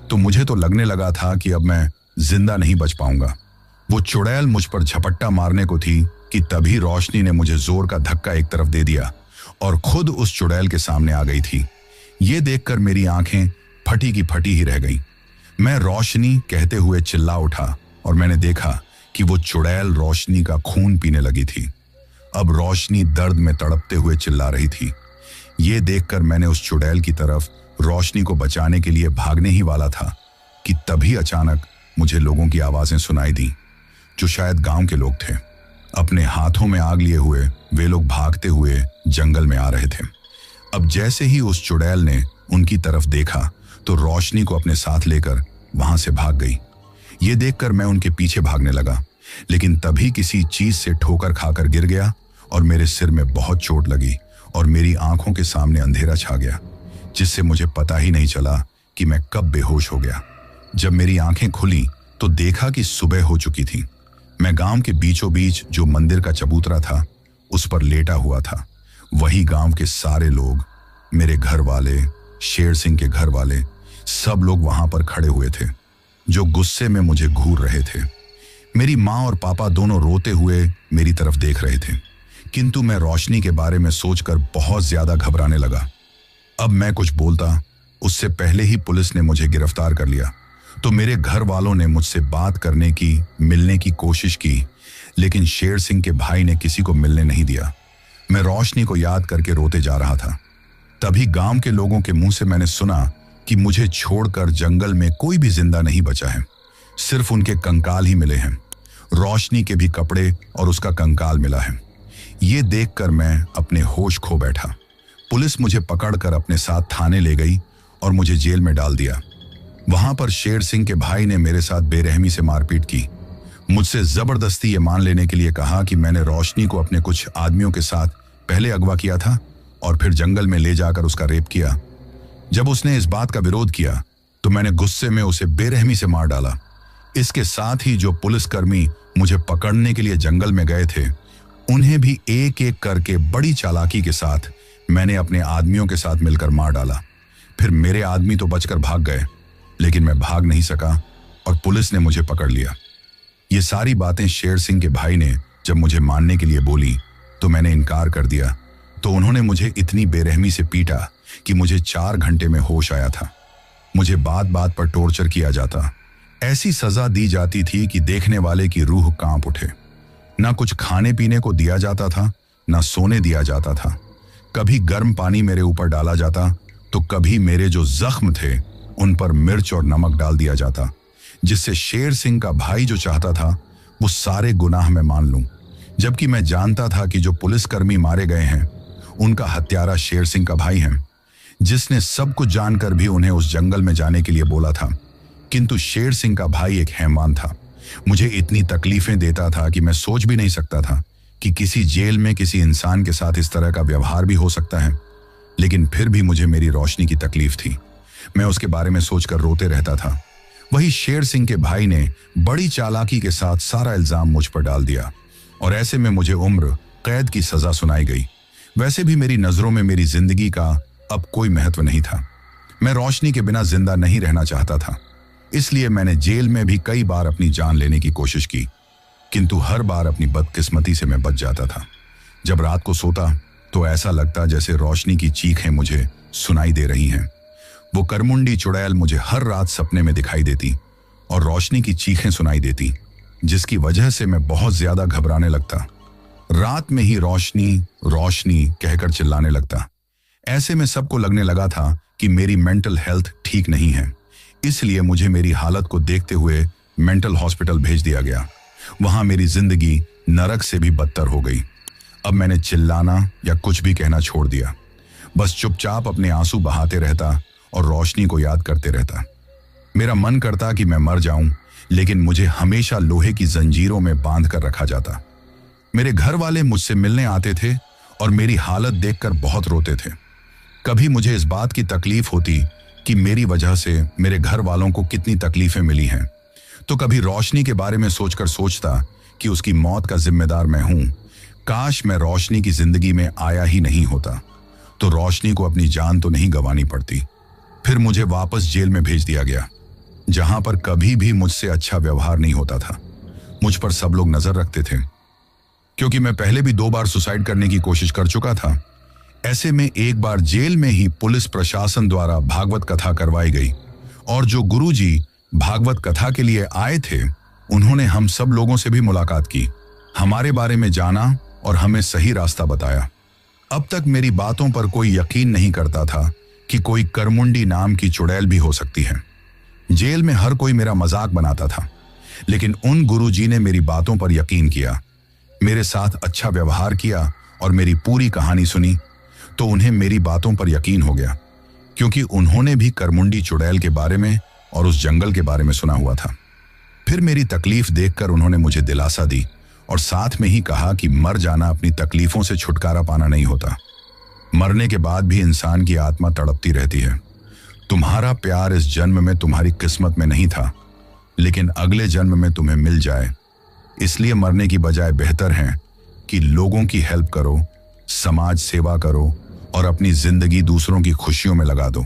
तो मुझे तो लगने लगा था कि अब मैं जिंदा नहीं बच पाऊंगा। वो चुड़ैल मुझ पर झपट्टा मारने को थी कि तभी रोशनी ने मुझे जोर का धक्का एक तरफ दे दिया और खुद उस चुड़ैल के सामने आ गई थी। ये देखकर मेरी आंखें फटी की फटी ही रह गईं। मैं रोशनी कहते हुए चिल्ला उठा और मैंने देखा कि वो चुड़ैल रोशनी का खून पीने लगी थी। अब रोशनी दर्द में तड़पते हुए चिल्ला रही थी। ये देखकर मैंने उस चुड़ैल की तरफ रोशनी को बचाने के लिए भागने ही वाला था कि तभी अचानक मुझे लोगों की आवाजें सुनाई दी, जो शायद गांव के लोग थे। अपने हाथों में आग लिए हुए वे लोग भागते हुए जंगल में आ रहे थे। अब जैसे ही उस चुड़ैल ने उनकी तरफ देखा तो रोशनी को अपने साथ लेकर वहां से भाग गई। ये देखकर मैं उनके पीछे भागने लगा, लेकिन तभी किसी चीज से ठोकर खाकर गिर गया और मेरे सिर में बहुत चोट लगी और मेरी आंखों के सामने अंधेरा छा गया, जिससे मुझे पता ही नहीं चला कि मैं कब बेहोश हो गया। जब मेरी आंखें खुली तो देखा कि सुबह हो चुकी थी। मैं गांव के बीचों बीच जो मंदिर का चबूतरा था उस पर लेटा हुआ था। वही गांव के सारे लोग, मेरे घर वाले, शेर सिंह के घर वाले, सब लोग वहां पर खड़े हुए थे, जो गुस्से में मुझे घूर रहे थे। मेरी माँ और पापा दोनों रोते हुए मेरी तरफ देख रहे थे, किंतु मैं रोशनी के बारे में सोचकर बहुत ज्यादा घबराने लगा। अब मैं कुछ बोलता उससे पहले ही पुलिस ने मुझे गिरफ्तार कर लिया। तो मेरे घर वालों ने मुझसे बात करने की, मिलने की कोशिश की, लेकिन शेर सिंह के भाई ने किसी को मिलने नहीं दिया। मैं रोशनी को याद करके रोते जा रहा था। तभी गांव के लोगों के मुंह से मैंने सुना कि मुझे छोड़कर जंगल में कोई भी जिंदा नहीं बचा है, सिर्फ उनके कंकाल ही मिले हैं। रोशनी के भी कपड़े और उसका कंकाल मिला है। ये देखकर मैं अपने होश खो बैठा। पुलिस मुझे पकड़कर अपने साथ थाने ले गई और मुझे जेल में डाल दिया। वहां पर शेर सिंह के भाई ने मेरे साथ बेरहमी से मारपीट की। मुझसे जबरदस्ती ये मान लेने के लिए कहा कि मैंने रोशनी को अपने कुछ आदमियों के साथ पहले अगवा किया था और फिर जंगल में ले जाकर उसका रेप किया। जब उसने इस बात का विरोध किया तो मैंने गुस्से में उसे बेरहमी से मार डाला। इसके साथ ही जो पुलिसकर्मी मुझे पकड़ने के लिए जंगल में गए थे, उन्हें भी एक एक करके बड़ी चालाकी के साथ मैंने अपने आदमियों के साथ मिलकर मार डाला। फिर मेरे आदमी तो बचकर भाग गए, लेकिन मैं भाग नहीं सका और पुलिस ने मुझे पकड़ लिया। ये सारी बातें शेर सिंह के भाई ने जब मुझे मारने के लिए बोली तो मैंने इनकार कर दिया। तो उन्होंने मुझे इतनी बेरहमी से पीटा कि मुझे 4 घंटे में होश आया था। मुझे बात बात पर टॉर्चर किया जाता। ऐसी सजा दी जाती थी कि देखने वाले की रूह कांप उठे। ना कुछ खाने पीने को दिया जाता था, ना सोने दिया जाता था। कभी गर्म पानी मेरे ऊपर डाला जाता तो कभी मेरे जो जख्म थे उन पर मिर्च और नमक डाल दिया जाता, जिससे शेर सिंह का भाई जो चाहता था वो सारे गुनाह मैं मान लूं। जबकि मैं जानता था कि जो पुलिसकर्मी मारे गए हैं उनका हत्यारा शेर सिंह का भाई है, जिसने सब कुछ जानकर भी उन्हें उस जंगल में जाने के लिए बोला था। किंतु शेर सिंह का भाई एक हैवान था। मुझे इतनी तकलीफें देता था कि मैं सोच भी नहीं सकता था कि किसी जेल में किसी इंसान के साथ इस तरह का व्यवहार भी हो सकता है। लेकिन फिर भी मुझे मेरी रोशनी की तकलीफ थी। मैं उसके बारे में सोचकर रोते रहता था। वही शेर सिंह के भाई ने बड़ी चालाकी के साथ सारा इल्जाम मुझ पर डाल दिया और ऐसे में मुझे उम्र कैद की सजा सुनाई गई। वैसे भी मेरी नजरों में मेरी जिंदगी का अब कोई महत्व नहीं था। मैं रोशनी के बिना जिंदा नहीं रहना चाहता था, इसलिए मैंने जेल में भी कई बार अपनी जान लेने की कोशिश की, किंतु हर बार अपनी बदकिस्मती से मैं बच जाता था। जब रात को सोता तो ऐसा लगता जैसे रोशनी की चीखें मुझे सुनाई दे रही हैं। वो करमुंडी चुड़ैल मुझे हर रात सपने में दिखाई देती और रोशनी की चीखें सुनाई देती, जिसकी वजह से मैं बहुत ज्यादा घबराने लगता। रात में ही रोशनी रोशनी कहकर चिल्लाने लगता। ऐसे में सबको लगने लगा था कि मेरी मेंटल हेल्थ ठीक नहीं है, इसलिए मुझे मेरी हालत को देखते हुए मेंटल हॉस्पिटल भेज दिया गया। वहां मेरी जिंदगी नरक से भी बदतर हो गई। अब मैंने चिल्लाना या कुछ भी कहना छोड़ दिया। बस चुपचाप अपने आंसू बहाते रहता और रोशनी को याद करते रहता। मेरा मन करता कि मैं मर जाऊं, लेकिन मुझे हमेशा लोहे की जंजीरों में बांध कर रखा जाता। मेरे घर वाले मुझसे मिलने आते थे और मेरी हालत देखकर बहुत रोते थे। कभी मुझे इस बात की तकलीफ होती कि मेरी वजह से मेरे घर वालों को कितनी तकलीफें मिली हैं, तो कभी रोशनी के बारे में सोचकर सोचता कि उसकी मौत का जिम्मेदार मैं हूं। काश मैं रोशनी की जिंदगी में आया ही नहीं होता, तो रोशनी को अपनी जान तो नहीं गंवानी पड़ती। फिर मुझे वापस जेल में भेज दिया गया, जहां पर कभी भी मुझसे अच्छा व्यवहार नहीं होता था। मुझ पर सब लोग नजर रखते थे, क्योंकि मैं पहले भी 2 बार सुसाइड करने की कोशिश कर चुका था। ऐसे में एक बार जेल में ही पुलिस प्रशासन द्वारा भागवत कथा करवाई गई और जो गुरुजी भागवत कथा के लिए आए थे, उन्होंने हम सब लोगों से भी मुलाकात की, हमारे बारे में जाना और हमें सही रास्ता बताया। अब तक मेरी बातों पर कोई यकीन नहीं करता था कि कोई करमुंडी नाम की चुड़ैल भी हो सकती है। जेल में हर कोई मेरा मजाक बनाता था, लेकिन उन गुरुजी ने मेरी बातों पर यकीन किया, मेरे साथ अच्छा व्यवहार किया और मेरी पूरी कहानी सुनी, तो उन्हें मेरी बातों पर यकीन हो गया, क्योंकि उन्होंने भी करमुंडी चुड़ैल के बारे में और उस जंगल के बारे में सुना हुआ था। फिर मेरी तकलीफ देखकर उन्होंने मुझे दिलासा दी और साथ में ही कहा कि मर जाना अपनी तकलीफों से छुटकारा पाना नहीं होता। मरने के बाद भी इंसान की आत्मा तड़पती रहती है। तुम्हारा प्यार इस जन्म में तुम्हारी किस्मत में नहीं था, लेकिन अगले जन्म में तुम्हें मिल जाए। इसलिए मरने की बजाय बेहतर है कि लोगों की हेल्प करो, समाज सेवा करो और अपनी जिंदगी दूसरों की खुशियों में लगा दो।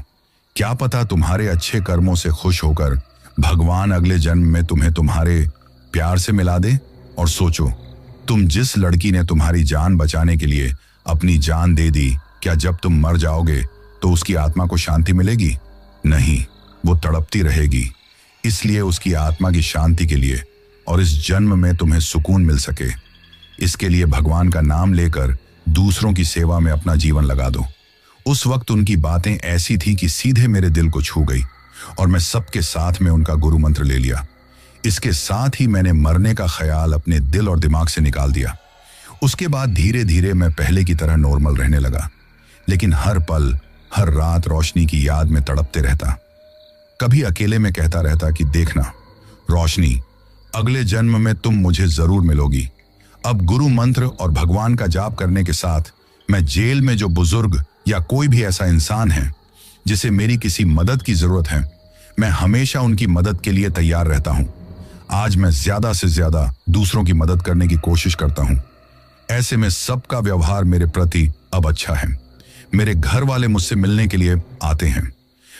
क्या पता तुम्हारे अच्छे कर्मों से खुश होकर भगवान अगले जन्म में तुम्हें तुम्हारे प्यार से मिला दे और सोचो, तुम जिस लड़की ने तुम्हारी जान बचाने के लिए अपनी जान दे दी, क्या जब तुम मर जाओगे तो उसकी आत्मा को शांति मिलेगी? नहीं, वो तड़पती रहेगी। इसलिए उसकी आत्मा की शांति के लिए और इस जन्म में तुम्हें सुकून मिल सके, इसके लिए भगवान का नाम लेकर दूसरों की सेवा में अपना जीवन लगा दो। उस वक्त उनकी बातें ऐसी थी कि सीधे मेरे दिल को छू गई और मैं सबके साथ में उनका गुरु मंत्र ले लिया। इसके साथ ही मैंने मरने का ख्याल अपने दिल और दिमाग से निकाल दिया। उसके बाद धीरे धीरे मैं पहले की तरह नॉर्मल रहने लगा, लेकिन हर पल हर रात रोशनी की याद में तड़पते रहता। कभी अकेले में कहता रहता कि देखना रोशनी, अगले जन्म में तुम मुझे जरूर मिलोगी। अब गुरु मंत्र और भगवान का जाप करने के साथ मैं जेल में जो बुजुर्ग या कोई भी ऐसा इंसान है जिसे मेरी किसी मदद की जरूरत है, मैं हमेशा उनकी मदद के लिए तैयार रहता हूं। आज मैं ज्यादा से ज्यादा दूसरों की मदद करने की कोशिश करता हूं। ऐसे में सबका व्यवहार मेरे प्रति अब अच्छा है। मेरे घर वाले मुझसे मिलने के लिए आते हैं।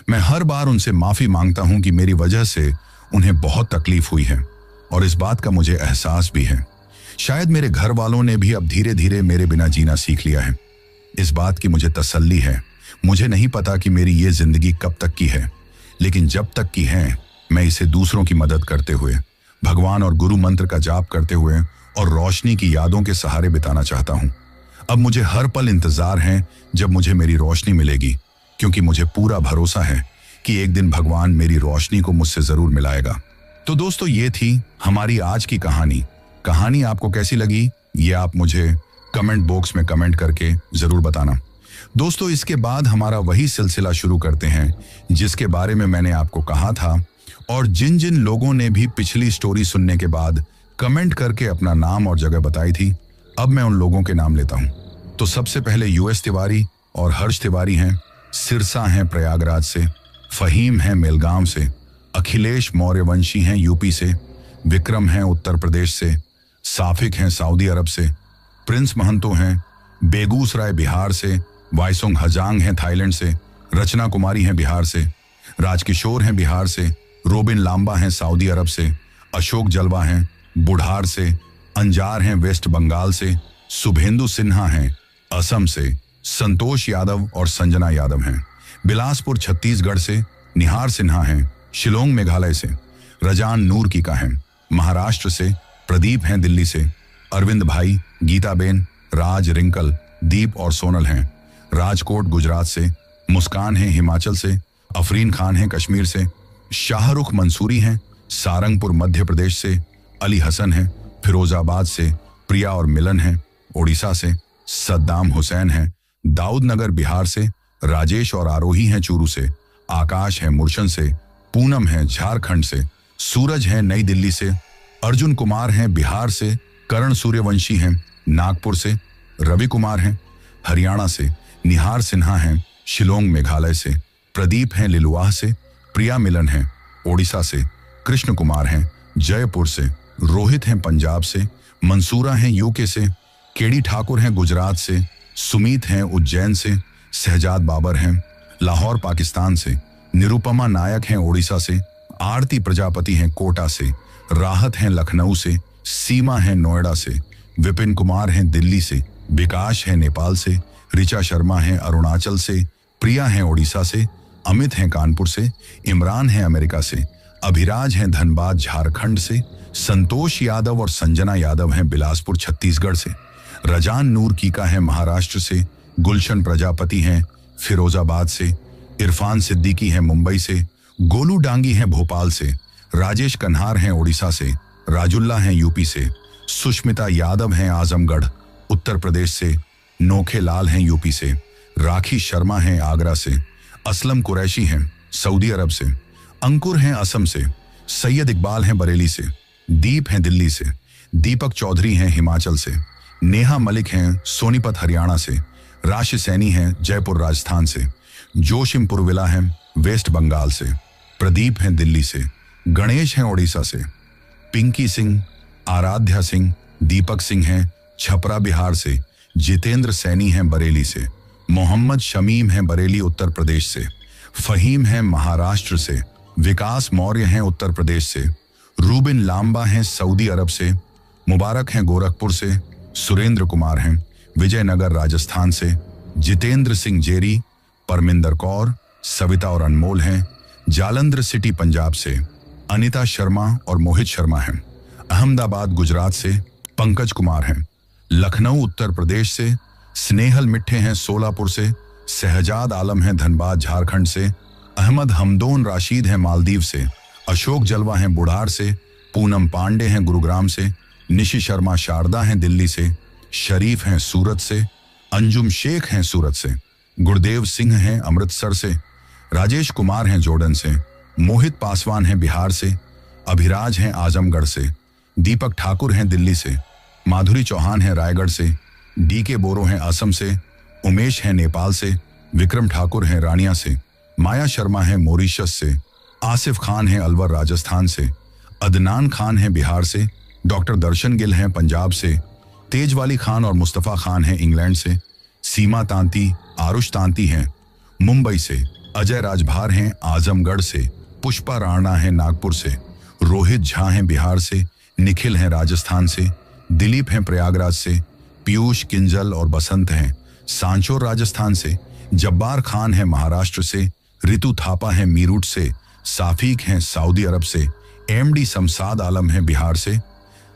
मैं हर बार उनसे माफी मांगता हूं कि मेरी वजह से उन्हें बहुत तकलीफ हुई है और इस बात का मुझे एहसास भी है। शायद मेरे घर वालों ने भी अब धीरे धीरे मेरे बिना जीना सीख लिया है। इस बात की मुझे तसल्ली है। मुझे नहीं पता कि मेरी ये जिंदगी कब तक की है, लेकिन जब तक की है मैं इसे दूसरों की मदद करते हुए, भगवान और गुरु मंत्र का जाप करते हुए और रोशनी की यादों के सहारे बिताना चाहता हूं। अब मुझे हर पल इंतजार है जब मुझे मेरी रोशनी मिलेगी, क्योंकि मुझे पूरा भरोसा है कि एक दिन भगवान मेरी रोशनी को मुझसे जरूर मिलाएगा। तो दोस्तों, ये थी हमारी आज की कहानी। कहानी आपको कैसी लगी ये आप मुझे कमेंट बॉक्स में कमेंट करके जरूर बताना। दोस्तों, इसके बाद हमारा वही सिलसिला शुरू करते हैं जिसके बारे में मैंने आपको कहा था, और जिन जिन लोगों ने भी पिछली स्टोरी सुनने के बाद कमेंट करके अपना नाम और जगह बताई थी, अब मैं उन लोगों के नाम लेता हूं। तो सबसे पहले यूएस तिवारी और हर्ष तिवारी हैं, सिरसा हैं प्रयागराज से, फहीम हैं मेलगांव से, अखिलेश मौर्यवंशी हैं यूपी से, विक्रम हैं उत्तर प्रदेश से, साफिक हैं सऊदी अरब से, प्रिंस महंतो हैं बेगूसराय बिहार से, वाइसोंग हजांग हैं थाईलैंड से, रचना कुमारी हैं बिहार से, राजकिशोर हैं बिहार से, रोबिन लांबा हैं सऊदी अरब से, अशोक जलवा हैं बुढ़ार से, अंजार हैं वेस्ट बंगाल से, शुभेंदु सिन्हा हैं असम से, संतोष यादव और संजना यादव हैं बिलासपुर छत्तीसगढ़ से, निहार सिन्हा हैं शिलोंग मेघालय से, रजान नूर कीका हैं महाराष्ट्र से, प्रदीप हैं दिल्ली से, अरविंद भाई, गीताबेन, राज, रिंकल, दीप और सोनल हैं राजकोट गुजरात से, मुस्कान हैं हिमाचल से, अफरीन खान हैं कश्मीर से, शाहरुख मंसूरी हैं सारंगपुर मध्य प्रदेश से, अली हसन हैं फिरोजाबाद से, प्रिया और मिलन हैं ओडिशा से, सद्दाम हुसैन हैं दाऊद नगर बिहार से, राजेश और आरोही हैं चूरू से, आकाश हैं मुर्शन से, पूनम हैं झारखंड से, सूरज हैं नई दिल्ली से, अर्जुन कुमार हैं बिहार से, करण सूर्यवंशी हैं नागपुर से, रवि कुमार हैं हरियाणा से, निहार सिन्हा हैं शिलोंग मेघालय से, प्रदीप हैं लिलुआह से, प्रिया मिलन हैं ओडिशा से, कृष्ण कुमार हैं जयपुर से, रोहित हैं पंजाब से, मंसूरा हैं यूके से, केडी ठाकुर हैं गुजरात से, सुमीत हैं उज्जैन से, शहजाद बाबर हैं लाहौर पाकिस्तान से, निरुपमा नायक हैं ओडिशा से, आरती प्रजापति हैं कोटा से, राहत हैं लखनऊ से, सीमा हैं नोएडा से, विपिन कुमार हैं दिल्ली से, विकास हैं नेपाल से, ऋचा शर्मा हैं अरुणाचल से, प्रिया हैं ओडिशा से, अमित हैं कानपुर से, इमरान हैं अमेरिका से, अभिराज हैं धनबाद झारखंड से, संतोष यादव और संजना यादव हैं बिलासपुर छत्तीसगढ़ से, रजान नूर कीका हैं महाराष्ट्र से, गुलशन प्रजापति हैं फिरोजाबाद से, इरफान सिद्दीकी हैं मुंबई से, गोलू डांगी हैं भोपाल से, राजेश कन्हार हैं ओडिशा से, राजुल्ला हैं यूपी से, सुष्मिता यादव हैं आजमगढ़ उत्तर प्रदेश से, नोखे लाल हैं यूपी से, राखी शर्मा हैं आगरा से, असलम कुरैशी हैं सऊदी अरब से, अंकुर हैं असम से, सैयद इकबाल हैं बरेली से, दीप हैं दिल्ली से, दीपक चौधरी हैं हिमाचल से, नेहा मलिक हैं सोनीपत हरियाणा से, राशि सैनी हैं जयपुर राजस्थान से, जोशिम पुरविला हैं वेस्ट बंगाल से, प्रदीप हैं दिल्ली से, गणेश हैं ओडिशा से, पिंकी सिंह, आराध्या सिंह, दीपक सिंह हैं छपरा बिहार से, जितेंद्र सैनी हैं बरेली से, मोहम्मद शमीम हैं बरेली उत्तर प्रदेश से, फहीम हैं महाराष्ट्र से, विकास मौर्य हैं उत्तर प्रदेश से, रूबिन लांबा हैं सऊदी अरब से, मुबारक हैं गोरखपुर से, सुरेंद्र कुमार हैं विजयनगर राजस्थान से, जितेंद्र सिंह जेरी, परमिंदर कौर, सविता और अनमोल हैं जालंधर सिटी पंजाब से, अनिता शर्मा और मोहित शर्मा हैं अहमदाबाद गुजरात से, पंकज कुमार हैं लखनऊ उत्तर प्रदेश से, स्नेहल मिट्ठे हैं सोलापुर से, शहजाद आलम हैं धनबाद झारखंड से, अहमद हमदोन राशिद हैं मालदीव से, अशोक जलवा हैं बुढ़ार से, पूनम पांडे हैं गुरुग्राम से, निशी शर्मा शारदा हैं दिल्ली से, शरीफ हैं सूरत से, अंजुम शेख हैं सूरत से, गुरदेव सिंह हैं अमृतसर से, राजेश कुमार हैं जॉर्डन से, मोहित पासवान हैं बिहार से, अभिराज हैं आजमगढ़ से, दीपक ठाकुर हैं दिल्ली से, माधुरी चौहान हैं रायगढ़ से, डीके बोरो हैं असम से, उमेश हैं नेपाल से, विक्रम ठाकुर हैं रानिया से, माया शर्मा हैं मॉरिशस से, आसिफ खान हैं अलवर राजस्थान से, अदनान खान हैं बिहार से, डॉक्टर दर्शन गिल हैं पंजाब से, तेजवाली खान और मुस्तफ़ा खान हैं इंग्लैंड से, सीमा तांती आरुष तांती हैं मुंबई से, अजय राजभार हैं आजमगढ़ से, पुष्पा राणा हैं नागपुर से, रोहित झा हैं बिहार से, निखिल हैं राजस्थान से, दिलीप हैं प्रयागराज से, पीयूष किंजल और बसंत हैं सांचौर राजस्थान से, जब्बार खान हैं महाराष्ट्र से, रितु थापा हैं मीरठ से, साफीक हैं सऊदी अरब से, एमडी शमसाद आलम हैं बिहार से,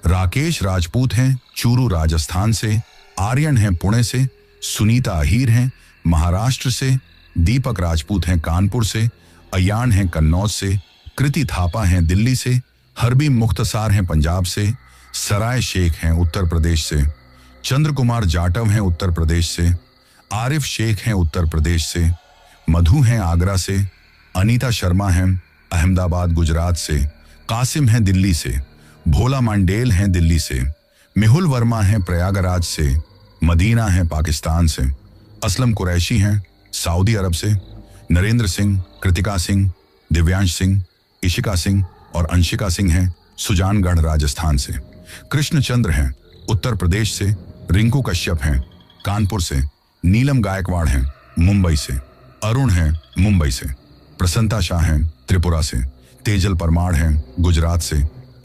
राकेश राजपूत हैं चूरू राजस्थान से, आर्यन हैं पुणे से, सुनीता अहीर हैं महाराष्ट्र से, दीपक राजपूत हैं कानपुर से, अयान हैं कन्नौज से, कृति थापा हैं दिल्ली से, हरबी मुख्तसार हैं पंजाब से, सराय शेख हैं उत्तर प्रदेश से, चंद्र कुमार जाटव हैं उत्तर प्रदेश से, आरिफ शेख हैं उत्तर प्रदेश से, मधु हैं आगरा से, अनीता शर्मा हैं अहमदाबाद गुजरात से, कासिम हैं दिल्ली से, भोला मंडेल हैं दिल्ली से, मेहुल वर्मा हैं प्रयागराज से, मदीना हैं पाकिस्तान से, असलम कुरैशी हैं सऊदी अरब से, नरेंद्र सिंह, कृतिका सिंह, दिव्यांश सिंह, इशिका सिंह और अंशिका सिंह हैं सुजानगढ़ राजस्थान से, कृष्णचंद्र हैं उत्तर प्रदेश से, रिंकू कश्यप हैं कानपुर से, नीलम गायकवाड़ हैं मुंबई से, अरुण हैं मुंबई से, प्रसन्नता शाह हैं त्रिपुरा से, तेजल परमार हैं गुजरात से,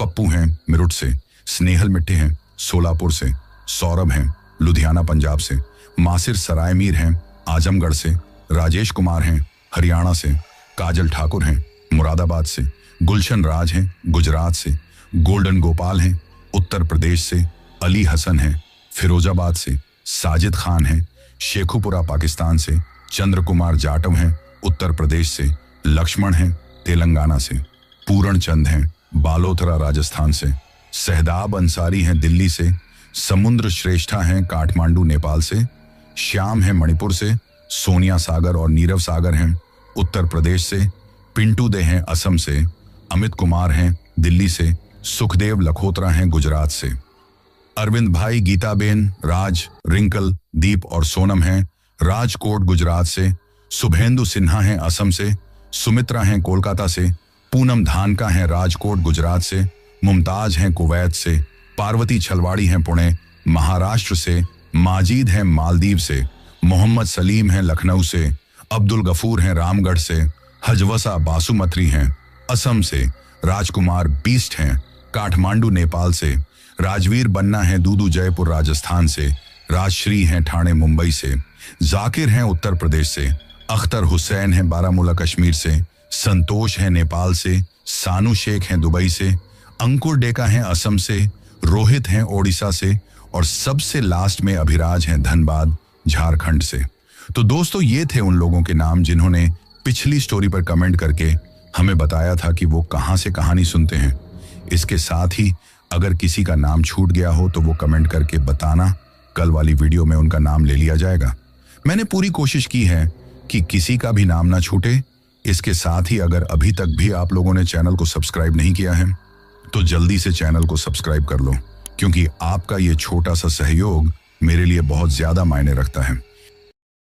पप्पू हैं मेरठ से, स्नेहल मिट्टे हैं सोलापुर से, सौरभ हैं लुधियाना पंजाब से, मासिर सरायमीर हैं आजमगढ़ से, राजेश कुमार हैं हरियाणा से, काजल ठाकुर हैं मुरादाबाद से, गुलशन राज हैं गुजरात से, गोल्डन गोपाल हैं उत्तर प्रदेश से, अली हसन हैं फिरोजाबाद से, साजिद खान हैं शेखुपुरा पाकिस्तान से, चंद्र कुमार जाटव हैं उत्तर प्रदेश से, लक्ष्मण हैं तेलंगाना से, पूरण चंद हैं बालोतरा राजस्थान से, सहदाब अंसारी हैं दिल्ली से, समुद्र श्रेष्ठा हैं काठमांडू नेपाल से, श्याम हैं मणिपुर से, सोनिया सागर और नीरव सागर हैं उत्तर प्रदेश से, पिंटू दे हैं असम से, अमित कुमार हैं दिल्ली से, सुखदेव लखोत्रा हैं गुजरात से, अरविंद भाई गीताबेन राज रिंकल दीप और सोनम हैं राजकोट गुजरात से, शुभेंदु सिन्हा हैं असम से, सुमित्रा हैं कोलकाता से, पूनम धानका हैं राजकोट गुजरात से, मुमताज हैं कुवैत से, पार्वती छलवाड़ी हैं पुणे महाराष्ट्र से, माजिद हैं मालदीव से, मोहम्मद सलीम हैं लखनऊ से, अब्दुल गफूर हैं रामगढ़ से, हजवसा बासुमत्री हैं असम से, राजकुमार बीस्ट हैं काठमांडू नेपाल से, राजवीर बन्ना हैं दूदू जयपुर राजस्थान से, राजश्री हैं ठाणे मुंबई से, जाकिर हैं उत्तर प्रदेश से, अख्तर हुसैन हैं बारामूला कश्मीर से, संतोष हैं नेपाल से, सानू शेख हैं दुबई से, अंकुर डेका हैं असम से, रोहित हैं ओडिशा से और सबसे लास्ट में अभिराज हैं धनबाद झारखंड से। तो दोस्तों ये थे उन लोगों के नाम जिन्होंने पिछली स्टोरी पर कमेंट करके हमें बताया था कि वो कहां से कहानी सुनते हैं। इसके साथ ही अगर किसी का नाम छूट गया हो तो वो कमेंट करके बताना, कल वाली वीडियो में उनका नाम ले लिया जाएगा। मैंने पूरी कोशिश की है कि किसी का भी नाम ना छूटे। इसके साथ ही अगर अभी तक भी आप लोगों ने चैनल को सब्सक्राइब नहीं किया है तो जल्दी से चैनल को सब्सक्राइब कर लो, क्योंकि आपका ये छोटा सा सहयोग मेरे लिए बहुत ज्यादा मायने रखता है।